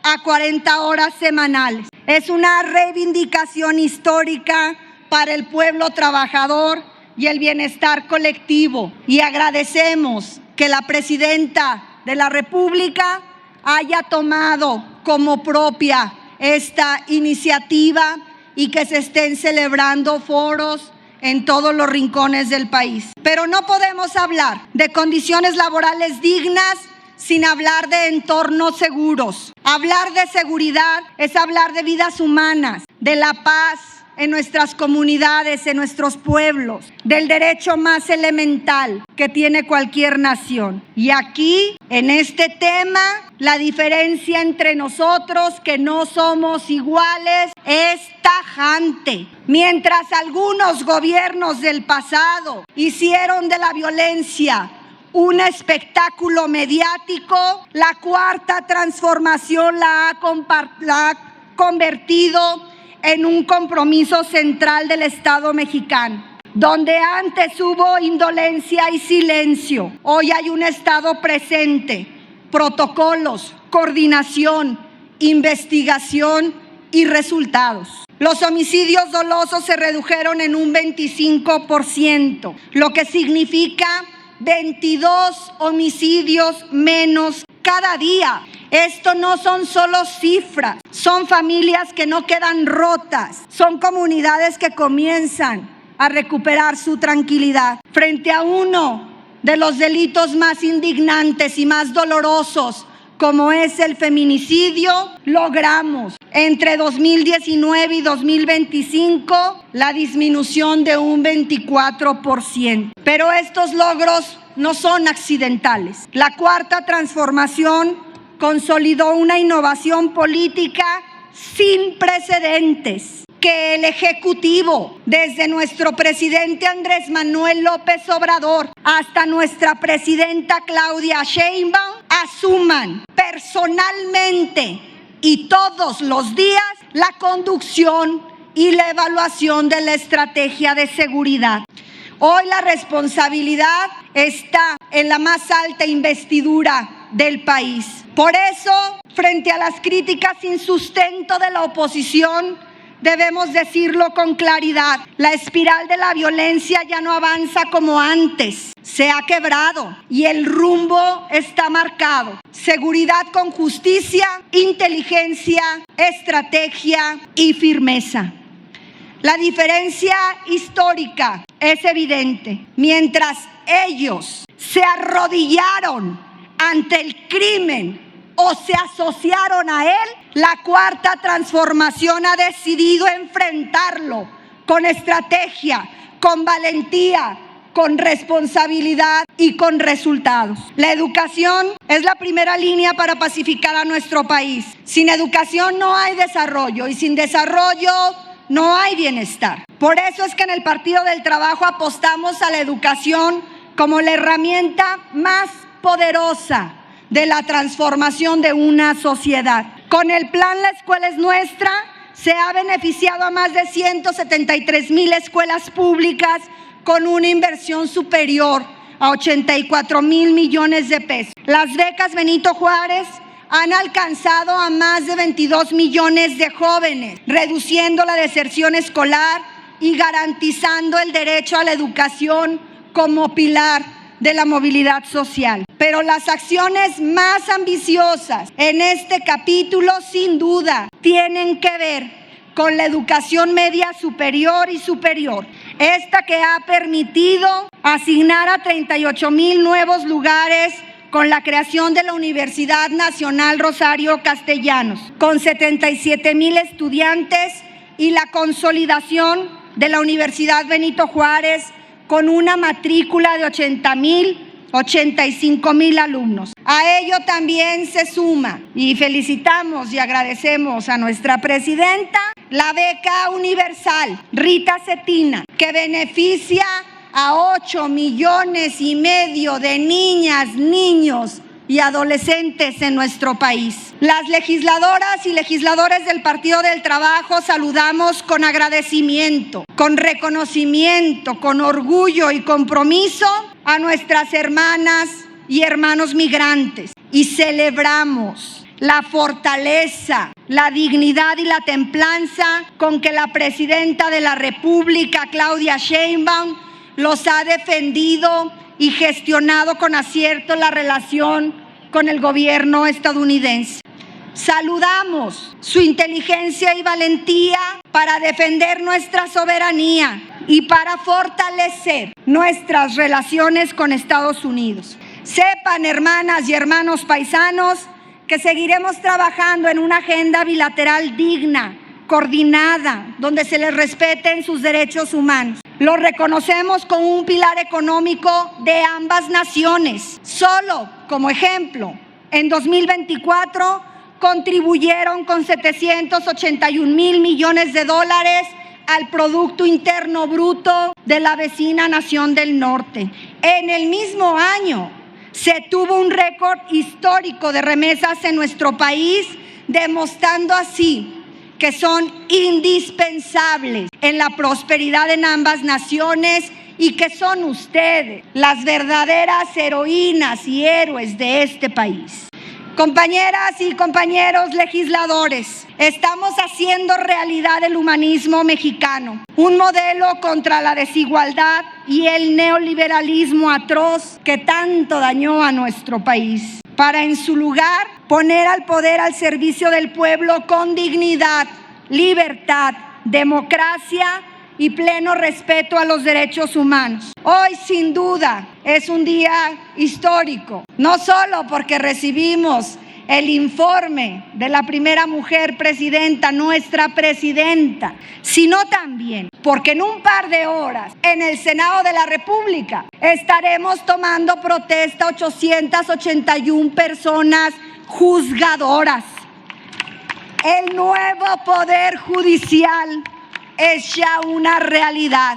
a 40 horas semanales. Es una reivindicación histórica para el pueblo trabajador y el bienestar colectivo. Y agradecemos que la Presidenta de la República haya tomado como propia esta iniciativa y que se estén celebrando foros en todos los rincones del país. Pero no podemos hablar de condiciones laborales dignas sin hablar de entornos seguros. Hablar de seguridad es hablar de vidas humanas, de la paz en nuestras comunidades, en nuestros pueblos, del derecho más elemental que tiene cualquier nación. Y aquí, en este tema, la diferencia entre nosotros, que no somos iguales, es tajante. Mientras algunos gobiernos del pasado hicieron de la violencia un espectáculo mediático, la Cuarta Transformación la ha convertido en un compromiso central del Estado mexicano. Donde antes hubo indolencia y silencio, hoy hay un Estado presente, protocolos, coordinación, investigación y resultados. Los homicidios dolosos se redujeron en un 25%, lo que significa 22 homicidios menos cada día. Esto no son solo cifras, son familias que no quedan rotas, son comunidades que comienzan a recuperar su tranquilidad. Frente a uno de los delitos más indignantes y más dolorosos, como es el feminicidio, logramos entre 2019 y 2025 la disminución de un 24%. Pero estos logros no son accidentales. La Cuarta Transformación consolidó una innovación política sin precedentes que el Ejecutivo, desde nuestro presidente Andrés Manuel López Obrador hasta nuestra presidenta Claudia Sheinbaum, asuman personalmente y todos los días la conducción y la evaluación de la estrategia de seguridad. Hoy la responsabilidad está en la más alta investidura del país. Por eso, frente a las críticas sin sustento de la oposición, debemos decirlo con claridad: la espiral de la violencia ya no avanza como antes, se ha quebrado y el rumbo está marcado. Seguridad con justicia, inteligencia, estrategia y firmeza. La diferencia histórica es evidente. Mientras ellos se arrodillaron ante el crimen o se asociaron a él, la Cuarta Transformación ha decidido enfrentarlo con estrategia, con valentía, con responsabilidad y con resultados. La educación es la primera línea para pacificar a nuestro país. Sin educación no hay desarrollo y sin desarrollo no hay bienestar. Por eso es que en el Partido del Trabajo apostamos a la educación como la herramienta más poderosa de la transformación de una sociedad. Con el plan La Escuela es Nuestra se ha beneficiado a más de 173,000 escuelas públicas con una inversión superior a 84,000 millones de pesos. Las becas Benito Juárez han alcanzado a más de 22 millones de jóvenes, reduciendo la deserción escolar y garantizando el derecho a la educación como pilar de la movilidad social. Pero las acciones más ambiciosas en este capítulo, sin duda, tienen que ver con la educación media superior y superior. Esta que ha permitido asignar a 38,000 nuevos lugares con la creación de la Universidad Nacional Rosario Castellanos, con 77,000 estudiantes, y la consolidación de la Universidad Benito Juárez con una matrícula de 80,000 85,000 alumnos. A ello también se suma, y felicitamos y agradecemos a nuestra presidenta, la beca universal Rita Cetina, que beneficia a 8,5 millones de niñas, niños y adolescentes en nuestro país. Las legisladoras y legisladores del Partido del Trabajo saludamos con agradecimiento, con reconocimiento, con orgullo y compromiso a nuestras hermanas y hermanos migrantes y celebramos la fortaleza, la dignidad y la templanza con que la presidenta de la República, Claudia Sheinbaum, los ha defendido y gestionado con acierto la relación con el gobierno estadounidense. Saludamos su inteligencia y valentía para defender nuestra soberanía y para fortalecer nuestras relaciones con Estados Unidos. Sepan, hermanas y hermanos paisanos, que seguiremos trabajando en una agenda bilateral digna, coordinada, donde se les respeten sus derechos humanos. Lo reconocemos como un pilar económico de ambas naciones. Solo como ejemplo, en 2024 contribuyeron con 781,000 millones de dólares al Producto Interno Bruto de la vecina nación del norte. En el mismo año se tuvo un récord histórico de remesas en nuestro país, demostrando así que son indispensables en la prosperidad en ambas naciones y que son ustedes las verdaderas heroínas y héroes de este país. Compañeras y compañeros legisladores, estamos haciendo realidad el humanismo mexicano, un modelo contra la desigualdad y el neoliberalismo atroz que tanto dañó a nuestro país, para en su lugar poner al poder al servicio del pueblo con dignidad, libertad, democracia y pleno respeto a los derechos humanos. Hoy, sin duda, es un día histórico, no solo porque recibimos el informe de la primera mujer presidenta, nuestra presidenta, sino también porque en un par de horas en el Senado de la República estaremos tomando protesta 881 personas juzgadoras. El nuevo Poder Judicial es ya una realidad.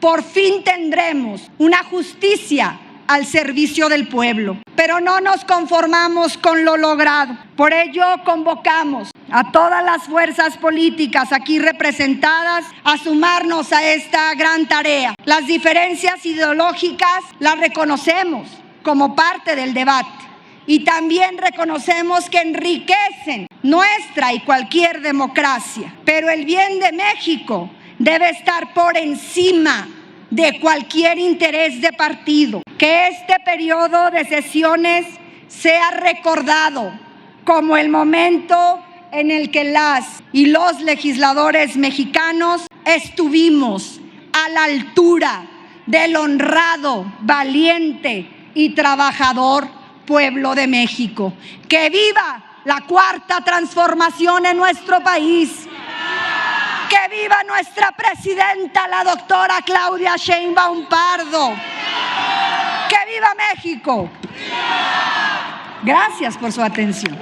Por fin tendremos una justicia al servicio del pueblo. Pero no nos conformamos con lo logrado. Por ello convocamos a todas las fuerzas políticas aquí representadas a sumarnos a esta gran tarea. Las diferencias ideológicas las reconocemos como parte del debate y también reconocemos que enriquecen nuestra y cualquier democracia. Pero el bien de México debe estar por encima de cualquier interés de partido. Que este periodo de sesiones sea recordado como el momento en el que las y los legisladores mexicanos estuvimos a la altura del honrado, valiente y trabajador pueblo de México. ¡Que viva la cuarta transformación en nuestro país! ¡Que viva nuestra presidenta, la doctora Claudia Sheinbaum Pardo! ¡Que viva México! Gracias por su atención.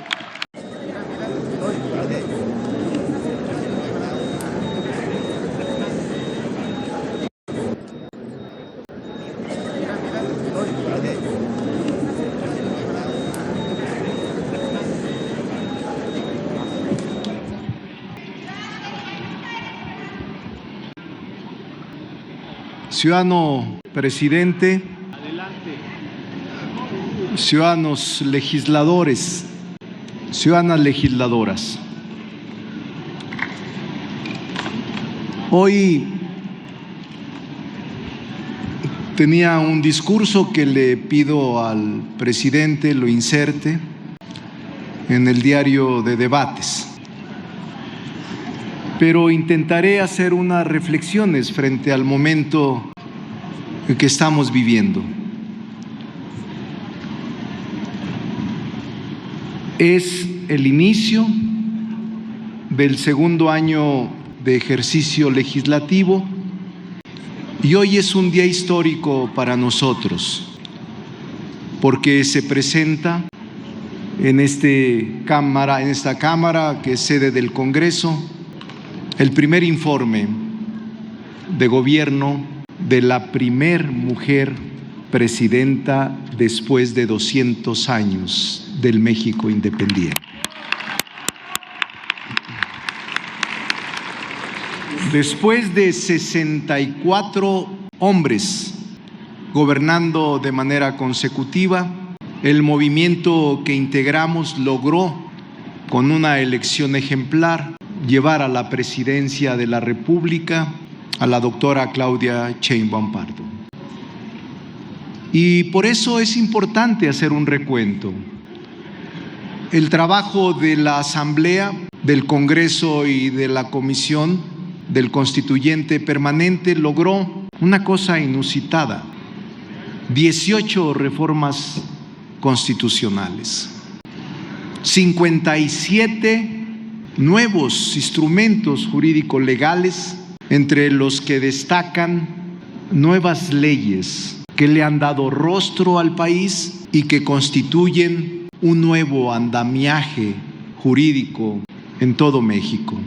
Ciudadano presidente, ciudadanos legisladores, ciudadanas legisladoras. Hoy tenía un discurso que le pido al presidente lo inserte en el diario de debates, pero intentaré hacer unas reflexiones frente al momento que estamos viviendo. Es el inicio del segundo año de ejercicio legislativo y hoy es un día histórico para nosotros. porque se presenta en esta Cámara que es sede del Congreso, el primer informe de gobierno de la primer mujer presidenta después de 200 años del México independiente. Después de 64 hombres gobernando de manera consecutiva, el movimiento que integramos logró, con una elección ejemplar, llevar a la presidencia de la República a la doctora Claudia Sheinbaum Pardo. Y por eso es importante hacer un recuento. El trabajo de la Asamblea, del Congreso y de la Comisión del Constituyente Permanente logró una cosa inusitada: 18 reformas constitucionales, 57 nuevos instrumentos jurídicos legales, entre los que destacan nuevas leyes que le han dado rostro al país y que constituyen un nuevo andamiaje jurídico en todo México.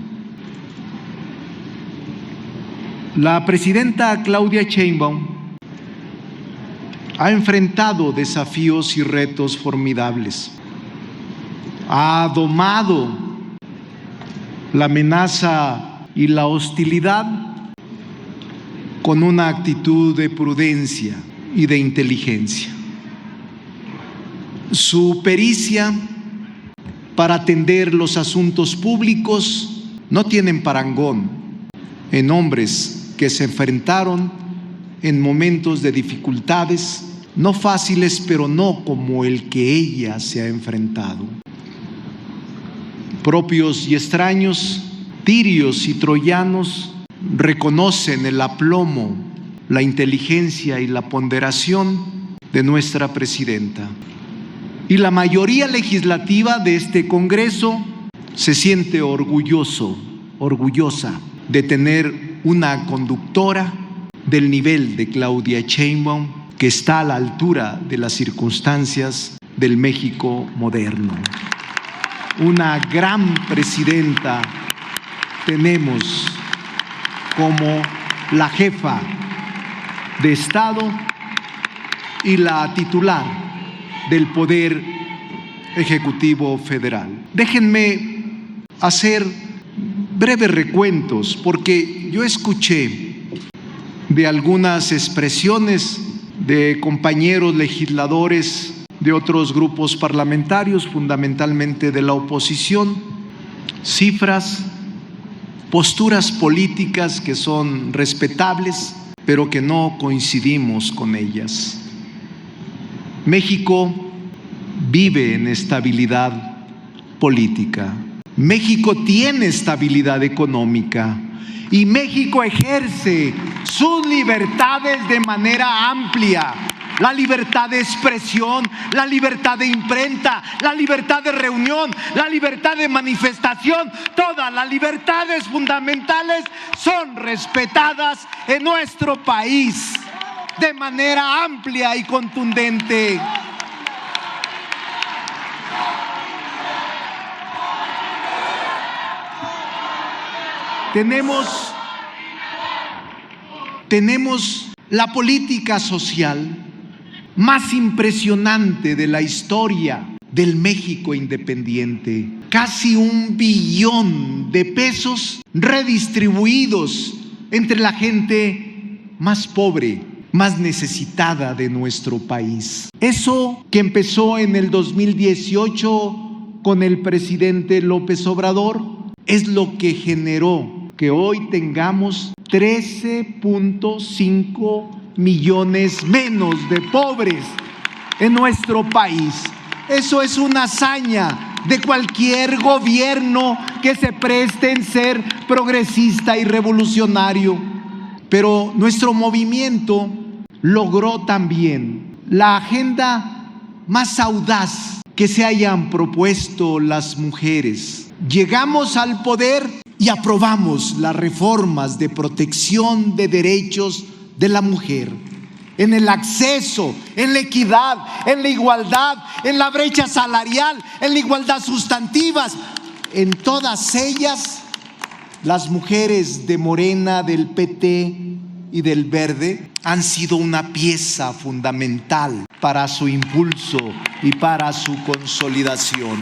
La presidenta Claudia Sheinbaum ha enfrentado desafíos y retos formidables. Ha domado la amenaza y la hostilidad con una actitud de prudencia y de inteligencia. Su pericia para atender los asuntos públicos no tienen parangón en hombres que se enfrentaron en momentos de dificultades, no fáciles, pero no como el que ella se ha enfrentado. Propios y extraños, tirios y troyanos, reconocen el aplomo, la inteligencia y la ponderación de nuestra presidenta. Y la mayoría legislativa de este Congreso se siente orgullosa de tener una conductora del nivel de Claudia Sheinbaum, que está a la altura de las circunstancias del México moderno. Una gran presidenta tenemos como la jefa de Estado y la titular del Poder Ejecutivo Federal. Déjenme hacer breves recuentos, porque yo escuché de algunas expresiones de compañeros legisladores de otros grupos parlamentarios, fundamentalmente de la oposición, cifras, posturas políticas que son respetables, pero que no coincidimos con ellas. México vive en estabilidad política. México tiene estabilidad económica y México ejerce sus libertades de manera amplia. La libertad de expresión, la libertad de imprenta, la libertad de reunión, la libertad de manifestación, todas las libertades fundamentales son respetadas en nuestro país de manera amplia y contundente. Tenemos la política social más impresionante de la historia del México independiente. Casi 1 billón de pesos redistribuidos entre la gente más pobre, más necesitada de nuestro país. Eso que empezó en el 2018 con el presidente López Obrador es lo que generó que hoy tengamos 13.5 millones menos de pobres en nuestro país. Eso es una hazaña de cualquier gobierno que se preste en ser progresista y revolucionario. Pero nuestro movimiento logró también la agenda más audaz que se hayan propuesto las mujeres. Llegamos al poder y aprobamos las reformas de protección de derechos de la mujer. en el acceso, en la equidad, en la igualdad, en la brecha salarial, en la igualdad sustantiva. En todas ellas, las mujeres de Morena, del PT y del Verde han sido una pieza fundamental para su impulso y para su consolidación.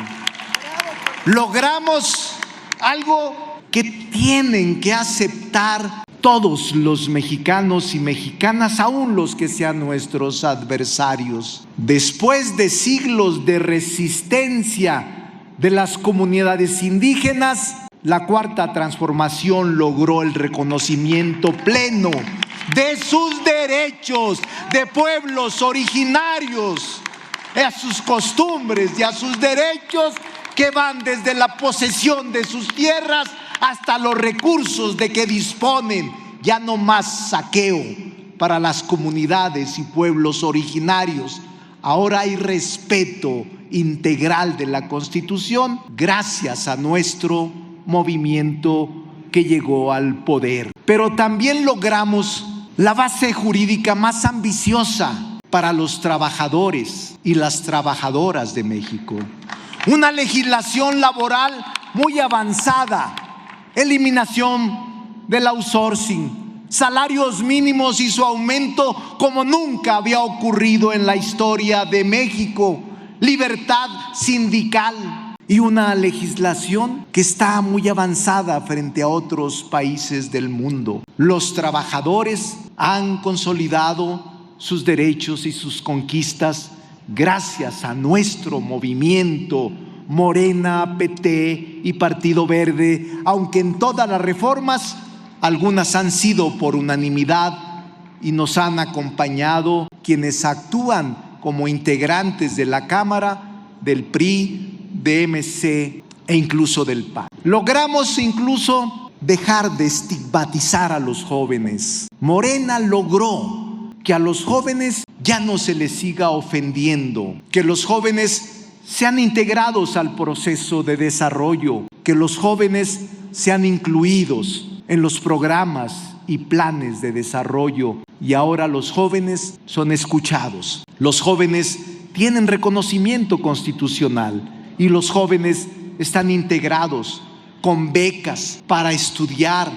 Logramos algo que tienen que aceptar todos los mexicanos y mexicanas, aún los que sean nuestros adversarios. Después de siglos de resistencia de las comunidades indígenas, la Cuarta Transformación logró el reconocimiento pleno de sus derechos de pueblos originarios, a sus costumbres y a sus derechos que van desde la posesión de sus tierras hasta los recursos de que disponen. Ya no más saqueo para las comunidades y pueblos originarios. Ahora hay respeto integral de la Constitución gracias a nuestro movimiento que llegó al poder. Pero también logramos la base jurídica más ambiciosa para los trabajadores y las trabajadoras de México. Una legislación laboral muy avanzada, eliminación del outsourcing, salarios mínimos y su aumento como nunca había ocurrido en la historia de México, libertad sindical y una legislación que está muy avanzada frente a otros países del mundo. Los trabajadores han consolidado sus derechos y sus conquistas gracias a nuestro movimiento Morena, PT y Partido Verde, aunque en todas las reformas algunas han sido por unanimidad y nos han acompañado quienes actúan como integrantes de la Cámara, del PRI, de MC e incluso del PAN. Logramos incluso dejar de estigmatizar a los jóvenes. Morena logró que a los jóvenes ya no se les siga ofendiendo, que los jóvenes sean integrados al proceso de desarrollo, que los jóvenes sean incluidos en los programas y planes de desarrollo. Y ahora los jóvenes son escuchados, los jóvenes tienen reconocimiento constitucional y los jóvenes están integrados con becas para estudiar.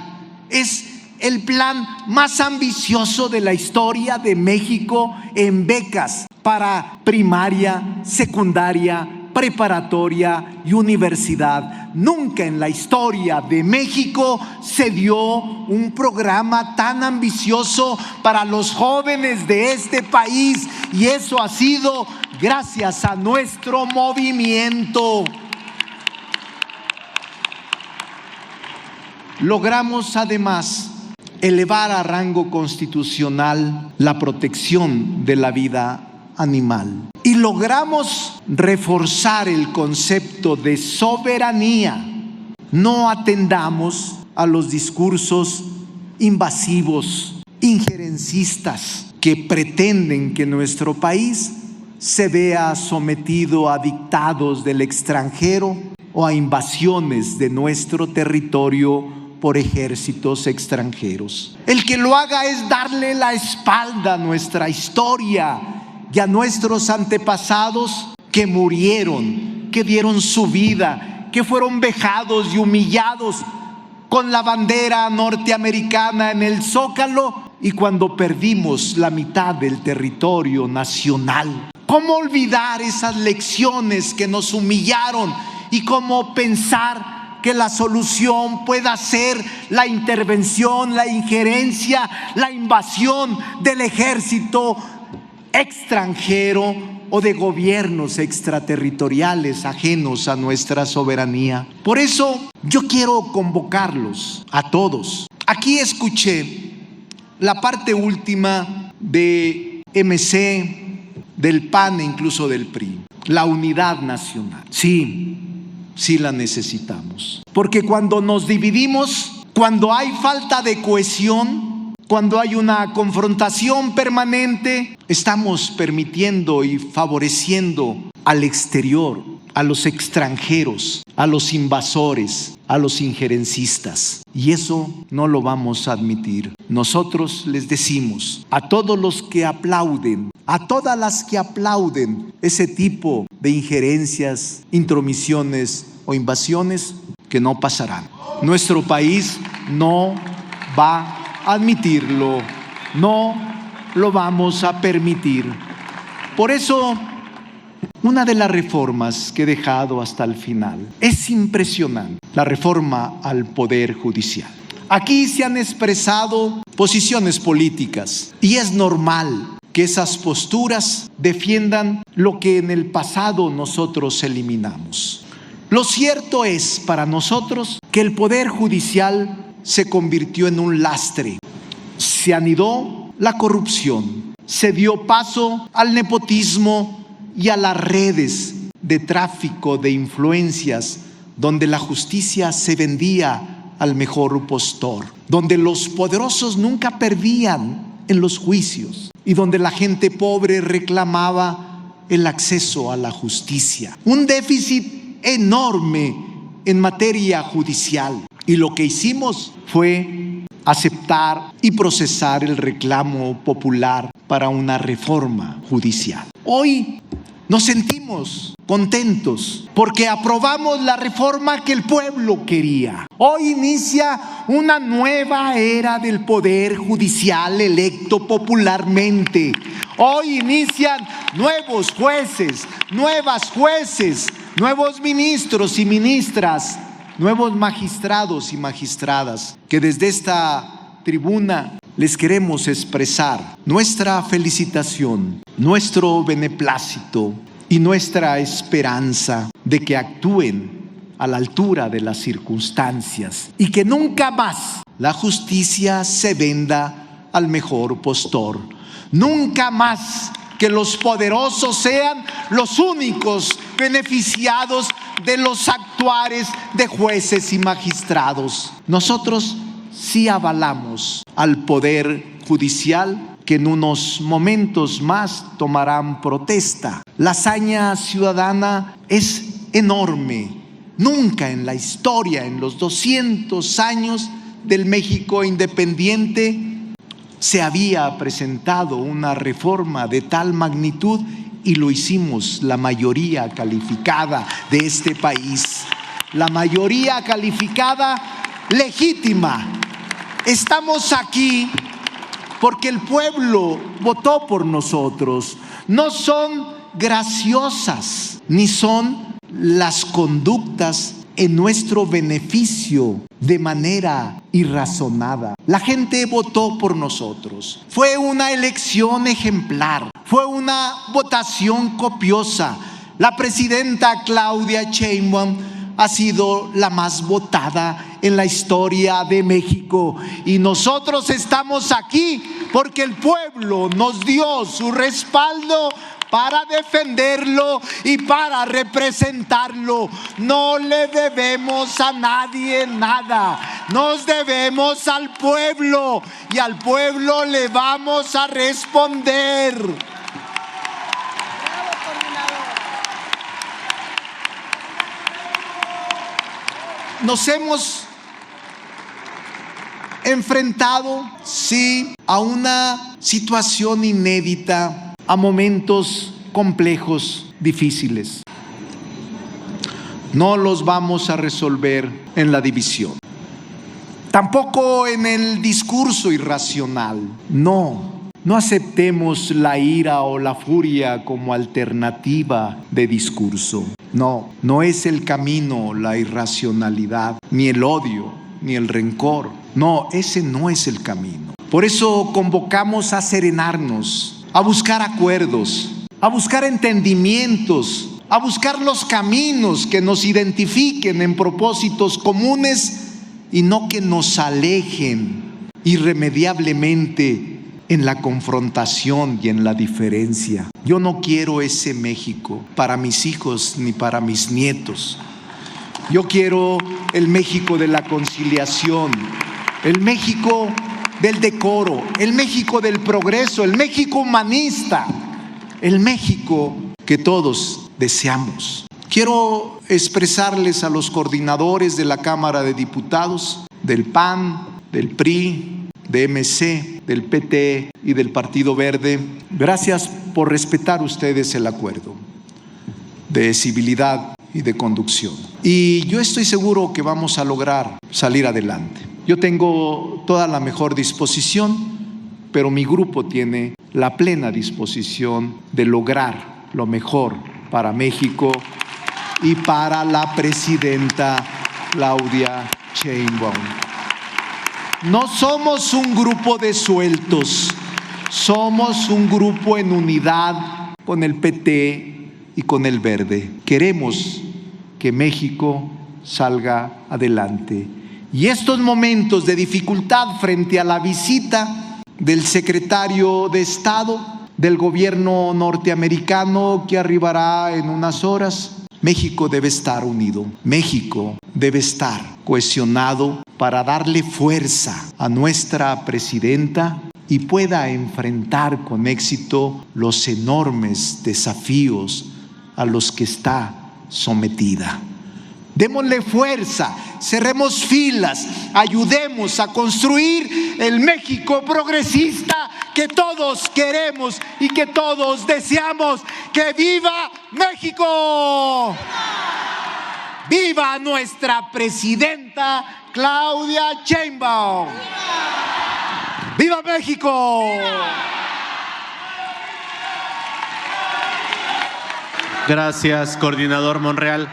Es el plan más ambicioso de la historia de México en becas para primaria, secundaria, preparatoria y universidad. Nunca en la historia de México se dio un programa tan ambicioso para los jóvenes de este país, y eso ha sido gracias a nuestro movimiento. Logramos además elevar a rango constitucional la protección de la vida animal y logramos reforzar el concepto de soberanía. No atendamos a los discursos invasivos, injerencistas que pretenden que nuestro país se vea sometido a dictados del extranjero o a invasiones de nuestro territorio por ejércitos extranjeros. El que lo haga es darle la espalda a nuestra historia y a nuestros antepasados que murieron, que dieron su vida, que fueron vejados y humillados con la bandera norteamericana en el Zócalo y cuando perdimos la mitad del territorio nacional. ¿Cómo olvidar esas lecciones que nos humillaron y cómo pensar que la solución pueda ser la intervención, la injerencia, la invasión del ejército extranjero o de gobiernos extraterritoriales ajenos a nuestra soberanía? Por eso yo quiero convocarlos a todos. Aquí escuché la parte última de MC, del PAN e incluso del PRI, la unidad nacional. Sí la necesitamos, porque cuando nos dividimos, cuando hay falta de cohesión, cuando hay una confrontación permanente, estamos permitiendo y favoreciendo al exterior a los extranjeros, a los invasores, a los injerencistas. Y eso no lo vamos a admitir. Nosotros les decimos a todos los que aplauden, a todas las que aplauden ese tipo de injerencias, intromisiones o invasiones, que no pasarán. Nuestro país no va a admitirlo, no lo vamos a permitir. Por eso, una de las reformas que he dejado hasta el final es impresionante, la reforma al Poder Judicial. Aquí se han expresado posiciones políticas y es normal que esas posturas defiendan lo que en el pasado nosotros eliminamos. Lo cierto es para nosotros que el Poder Judicial se convirtió en un lastre. Se anidó la corrupción, se dio paso al nepotismo y a las redes de tráfico de influencias, donde la justicia se vendía al mejor postor, donde los poderosos nunca perdían en los juicios y donde la gente pobre reclamaba el acceso a la justicia. Un déficit enorme en materia judicial, y lo que hicimos fue aceptar y procesar el reclamo popular para una reforma judicial. Hoy nos sentimos contentos porque aprobamos la reforma que el pueblo quería. Hoy inicia una nueva era del Poder Judicial electo popularmente. Hoy inician nuevos jueces, nuevas jueces, nuevos ministros y ministras, nuevos magistrados y magistradas, que desde esta tribuna les queremos expresar nuestra felicitación, nuestro beneplácito y nuestra esperanza de que actúen a la altura de las circunstancias y que nunca más la justicia se venda al mejor postor. Nunca más que los poderosos sean los únicos beneficiados de los actuares de jueces y magistrados. Nosotros sí avalamos al Poder Judicial, que en unos momentos más tomarán protesta. La hazaña ciudadana es enorme. Nunca en la historia, en los 200 años del México independiente, se había presentado una reforma de tal magnitud, y lo hicimos la mayoría calificada de este país. La mayoría calificada legítima. Estamos aquí porque el pueblo votó por nosotros. No son graciosas ni son las conductas en nuestro beneficio de manera irrazonada. La gente votó por nosotros. Fue una elección ejemplar. Fue una votación copiosa. La presidenta Claudia Sheinbaum ha sido la más votada en la historia de México, y nosotros estamos aquí porque el pueblo nos dio su respaldo para defenderlo y para representarlo. No le debemos a nadie nada, nos debemos al pueblo, y al pueblo le vamos a responder. Nos hemos enfrentado, sí, a una situación inédita, a momentos complejos, difíciles. No los vamos a resolver en la división, tampoco en el discurso irracional. No aceptemos la ira o la furia como alternativa de discurso. No es el camino la irracionalidad, ni el odio, ni el rencor. No, ese no es el camino. Por eso convocamos a serenarnos, a buscar acuerdos, a buscar entendimientos, a buscar los caminos que nos identifiquen en propósitos comunes y no que nos alejen irremediablemente en la confrontación y en la diferencia. Yo no quiero ese México para mis hijos ni para mis nietos. Yo quiero el México de la conciliación, el México del decoro, el México del progreso, el México humanista, el México que todos deseamos. Quiero expresarles a los coordinadores de la Cámara de Diputados, del PAN, del PRI, de MC, del PT y del Partido Verde, gracias por respetar ustedes el acuerdo de civilidad y de conducción. Y yo estoy seguro que vamos a lograr salir adelante. Yo tengo toda la mejor disposición, pero mi grupo tiene la plena disposición de lograr lo mejor para México y para la presidenta Claudia Sheinbaum. No somos un grupo de sueltos, somos un grupo en unidad con el PT y con el Verde. Queremos que México salga adelante. Y estos momentos de dificultad frente a la visita del secretario de Estado del gobierno norteamericano que arribará en unas horas, México debe estar unido, México debe estar cohesionado para darle fuerza a nuestra presidenta y pueda enfrentar con éxito los enormes desafíos a los que está sometida. Démosle fuerza, cerremos filas, ayudemos a construir el México progresista que todos queremos y que todos deseamos. ¡Que viva México! ¡Viva nuestra presidenta Claudia Sheinbaum! ¡Viva México! Gracias, coordinador Monreal.